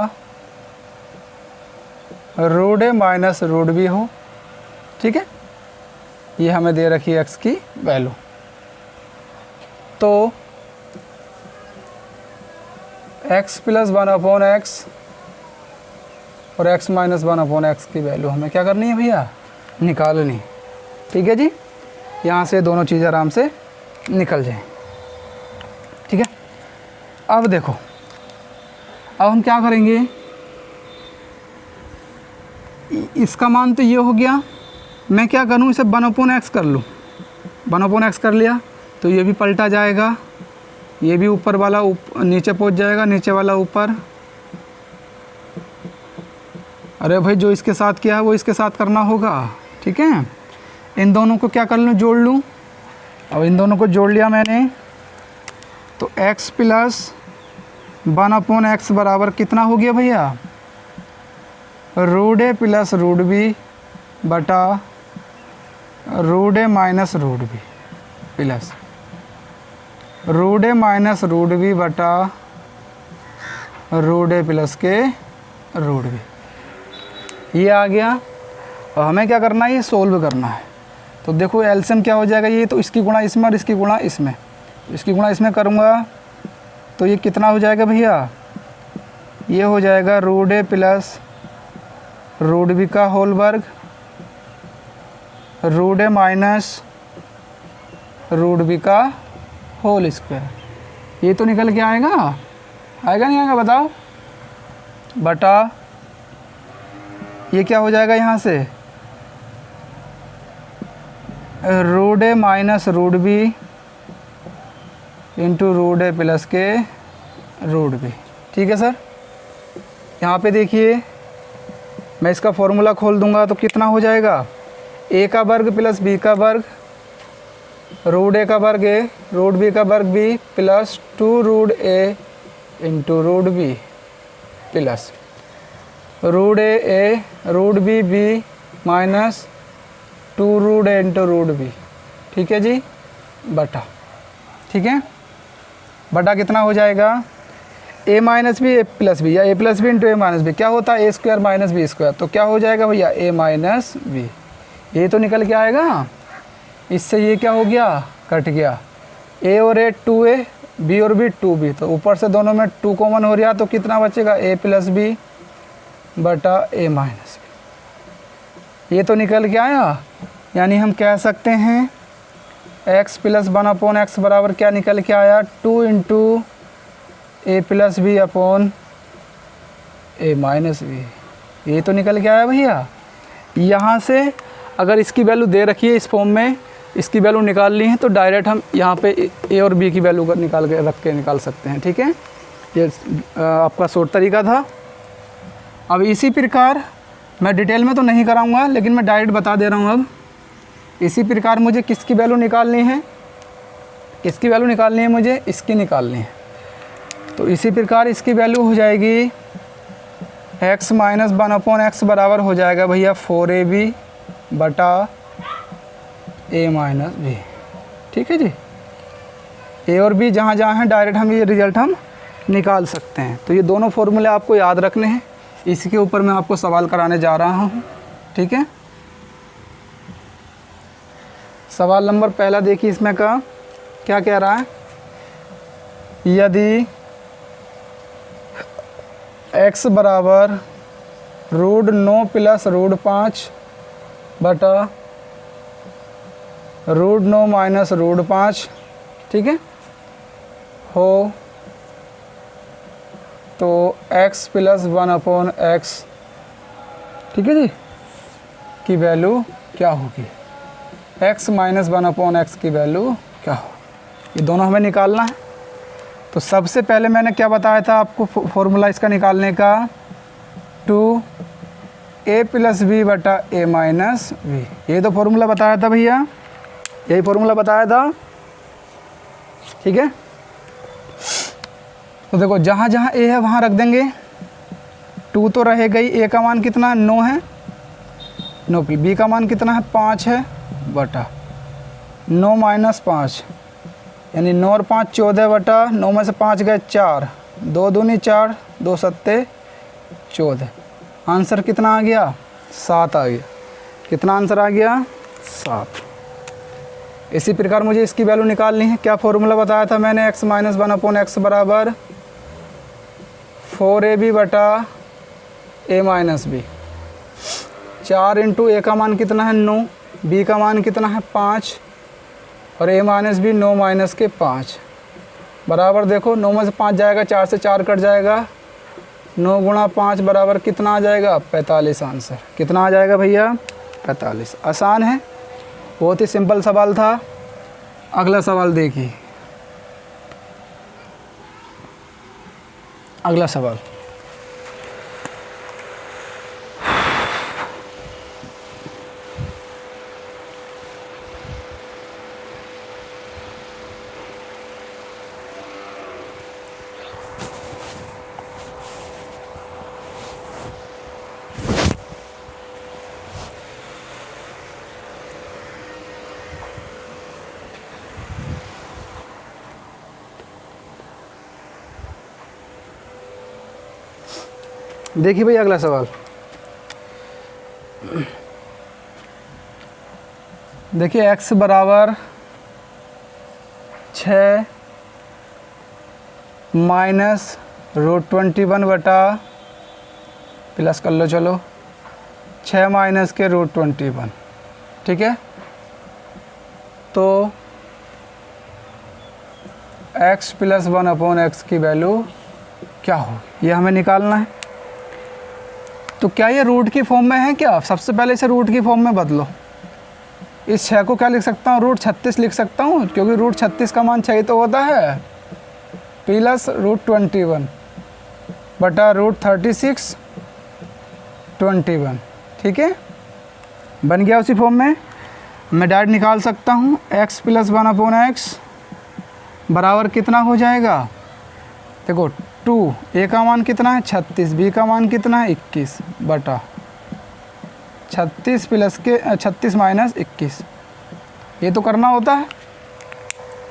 √a माइनस √b हो, ठीक है, ये हमें दे रखी है x की वैल्यू, तो x + 1/x और x - 1/x की वैल्यू हमें क्या करनी है भैया, निकालनी, ठीक है जी। यहाँ से दोनों चीज़ आराम से निकल जाएं, ठीक है। अब देखो, अब हम क्या करेंगे, इसका मान तो ये हो गया, मैं क्या करूँ, इसे 1/x कर लूँ, 1/x कर लिया तो ये भी पलटा जाएगा, ये भी ऊपर वाला नीचे पहुंच जाएगा, नीचे वाला ऊपर। अरे भाई जो इसके साथ किया है वो इसके साथ करना होगा, ठीक है। इन दोनों को क्या कर लूँ, जोड़ लूँ। अब इन दोनों को जोड़ लिया मैंने, तो x + 1/x बराबर कितना हो गया भैया, √a प्लस √b बटा √a minus √b plus √a minus √b बटा √a प्लस के √b, ये आ गया। और हमें क्या करना है, ये सोल्व करना है। तो देखो एलसीएम क्या हो जाएगा, ये तो इसकी गुणा इसमें और इसकी गुणा इसमें, इसकी गुणा इसमें करूँगा तो ये कितना हो जाएगा भैया, ये हो जाएगा √a प्लस √b का होल वर्ग √a माइनस √b का होल स्क्वायर, ये तो निकल के आएगा, आएगा नहीं आएगा बताओ, बटा ये क्या हो जाएगा यहाँ से √a minus √b into √a plus के √b, ठीक है सर। यहाँ पे देखिए मैं इसका फॉर्मूला खोल दूंगा तो कितना हो जाएगा, a का वर्ग प्लस b का वर्ग √a का वर्ग a √b का वर्ग b plus 2√a into √b plus √a √b b minus 2√a into √b, ठीक है जी, बटा, ठीक है, बटा कितना हो जाएगा a minus B A plus B या a plus B into a minus B, क्या होता है a² माइनस b², तो क्या हो जाएगा भैया a माइनस बी, ये तो निकल के आएगा, इससे ये क्या हो गया कट गया, a और a 2a b और b 2b, तो ऊपर से दोनों में 2 कॉमन हो रहा तो कितना बचेगा a प्लस बी बटा a माइनस बी, ये तो निकल के आया। यानी हम कह सकते हैं x + 1/x बराबर क्या निकल के आया 2 into a plus B upon a minus B, ये तो निकल के आया भैया। यहाँ से अगर इसकी वैल्यू दे रखी है इस फॉर्म में, इसकी वैल्यू निकालनी है तो डायरेक्ट हम यहाँ पे a और b की वैल्यू निकाल के रख के निकाल सकते हैं, ठीक है, ये आपका शॉर्ट तरीका था। अब इसी प्रकार मैं डिटेल में तो नहीं कराऊंगा, लेकिन मैं डायरेक्ट बता दे रहा हूँ। अब इसी प्रकार मुझे किसकी वैल्यू निकालनी है, किसकी वैल्यू निकालनी है, मुझे इसकी निकालनी है। तो इसी प्रकार इसकी वैल्यू हो जाएगी x माइनस 1/x बराबर हो जाएगा भैया 4ab बटा a माइनस b। ठीक है जी, a और b जहाँ जहाँ हैं डायरेक्ट हम ये रिजल्ट हम निकाल सकते हैं। तो ये दोनों फॉर्मूले आपको याद रखने हैं, इसी के ऊपर मैं आपको सवाल कराने जा रहा हूँ। ठीक है, सवाल नंबर पहला देखिए, इसमें का क्या कह रहा है, यदि x बराबर √9 + √5 बटा √9 माइनस √5, ठीक है, हो तो x + 1/x, ठीक है जी, की वैल्यू क्या होगी, x माइनस 1/x की वैल्यू क्या हो, ये दोनों हमें निकालना है। तो सबसे पहले मैंने क्या बताया था आपको फॉर्मूला इसका निकालने का, 2a + b बटा a माइनस b, ये तो फॉर्मूला बताया था भैया, यही फॉर्मूला बताया था। ठीक है, तो देखो जहाँ जहाँ a है वहाँ रख देंगे, 2 तो रहेगा ही, a का मान कितना है 9 है, 9 b का मान कितना है 5 है, बटा 9 माइनस 5 यानी 9 और 5 14 बटा 9 में से 5 गए 4, 2 दूनी 4, 2 सत्ते 14, आंसर कितना आ गया 7 आ गया। कितना आंसर आ गया 7। इसी प्रकार मुझे इसकी वैल्यू निकालनी है। क्या फॉर्मूला बताया था मैंने, x माइनस 1/x बराबर 4ab बटा a minus b। 4 into a का मान कितना है 9, b का मान कितना है 5 और a माइनस b 9 माइनस के 5 बराबर, देखो 9 में से 5 जाएगा, 4 से 4 कट जाएगा, 9 गुणा 5 बराबर कितना आ जाएगा 45। आंसर कितना आ जाएगा भैया 45। आसान है, बहुत ही सिंपल सवाल था। अगला सवाल देखिए, अगला सवाल, देखिए भैया अगला सवाल, देखिए x बराबर 6 माइनस √21 बटा, प्लस कर लो चलो, 6 माइनस के √21, ठीक है, तो x + 1/x की वैल्यू क्या हो, ये हमें निकालना है। तो क्या ये रूट की फॉर्म में है क्या, सबसे पहले इसे रूट की फॉर्म में बदलो। इस 6 को क्या लिख सकता हूँ, √36 लिख सकता हूँ, क्योंकि √36 का मान 6 ही तो होता है, प्लस √21 बटा √36 21, ठीक है, बन गया उसी फॉर्म में। मैं डायरेक्ट निकाल सकता हूँ, x + 1/x बराबर कितना हो जाएगा, देखो 2 a का मान कितना है 36, b का मान कितना है 21 बटा 36 माइनस 21, ये तो करना होता है।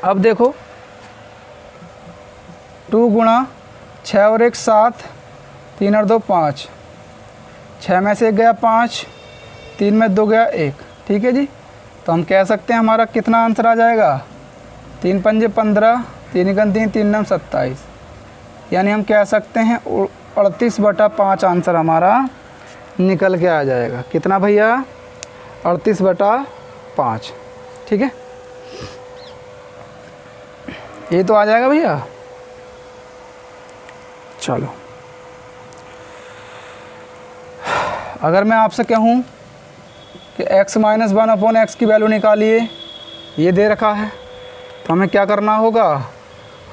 अब देखो 2 गुणा 6 और 1 7, 3 और 2 5, 6 में से 1 गया 5, 3 में 2 गया 1, ठीक है जी। तो हम कह सकते हैं हमारा कितना आंसर आ जाएगा, 3 पंजे 15, 3 गुना 3, 3 9 27, यानी हम कह सकते हैं 38 बटा 5 आंसर हमारा निकल के आ जाएगा। कितना भैया 38 बटा 5, ठीक है, ये तो आ जाएगा भैया। चलो अगर मैं आपसे कहूँ कि x माइनस 1/x की वैल्यू निकालिए, ये दे रखा है, तो हमें क्या करना होगा,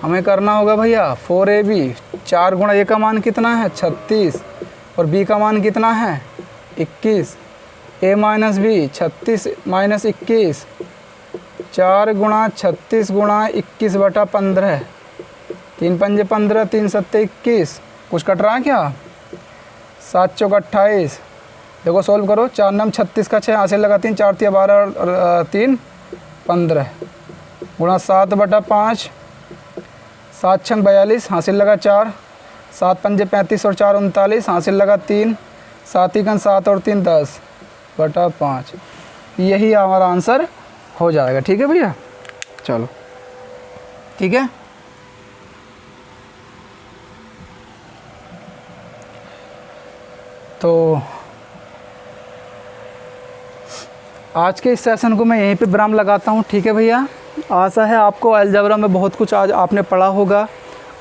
हमें करना होगा भैया 4ab, 4 गुणा a का मान कितना है 36 और b का मान कितना है 21, a माइनस b 36 माइनस 21, 4 गुणा 36 गुणा 21 बटा 15, 3 पंजे 15, 3 सत्ते 21, कुछ कट रहा है क्या, 7 चौक 28, देखो सोल्व करो। 4 नम 36 का 6, हासिल लगा 3, 4 तिया 12 और 3 15 गुणा 7/5, 7 छंग 42, हासिल लगा 4, 7 पंजे 35 और 4 39, हासिल लगा 3, 7 एकन 7 और 3 10/5। यही हमारा आंसर हो जाएगा। ठीक है भैया, चलो ठीक है। तो आज के इस सेशन को मैं यहीं पे विराम लगाता हूँ। ठीक है भैया, आशा है आपको अलजेब्रा में बहुत कुछ आज आपने पढ़ा होगा,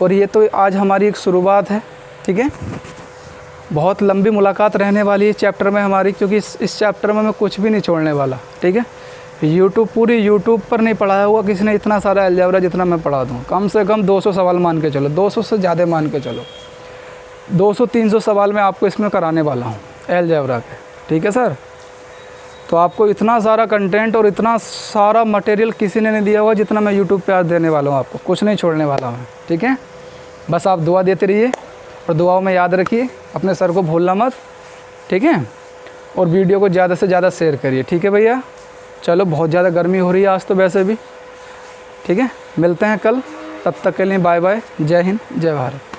और ये तो आज हमारी एक शुरुआत है। ठीक है, बहुत लंबी मुलाकात रहने वाली है चैप्टर में हमारी, क्योंकि इस चैप्टर में मैं कुछ भी नहीं छोड़ने वाला। ठीक है, पूरी यूट्यूब पर नहीं पढ़ाया हुआ किसी ने इतना सारा अलजेब्रा जितना मैं पढ़ा दूँ। कम से कम 200 सवाल मान के चलो, 200 से ज़्यादा मान के चलो, 200-300 सवाल मैं आपको इसमें कराने वाला हूँ अलजेब्रा के। ठीक है सर, तो आपको इतना सारा कंटेंट और इतना सारा मटेरियल किसी ने नहीं दिया हुआ जितना मैं यूट्यूब पे आज देने वाला हूँ आपको, कुछ नहीं छोड़ने वाला हूँ। ठीक है, बस आप दुआ देते रहिए और दुआओं में याद रखिए, अपने सर को भूलना मत। ठीक है, और वीडियो को ज़्यादा से ज़्यादा शेयर करिए। ठीक है भैया, चलो बहुत ज़्यादा गर्मी हो रही है आज तो वैसे भी। ठीक है, मिलते हैं कल, तब तक के लिए बाय बाय, जय हिंद जय भारत।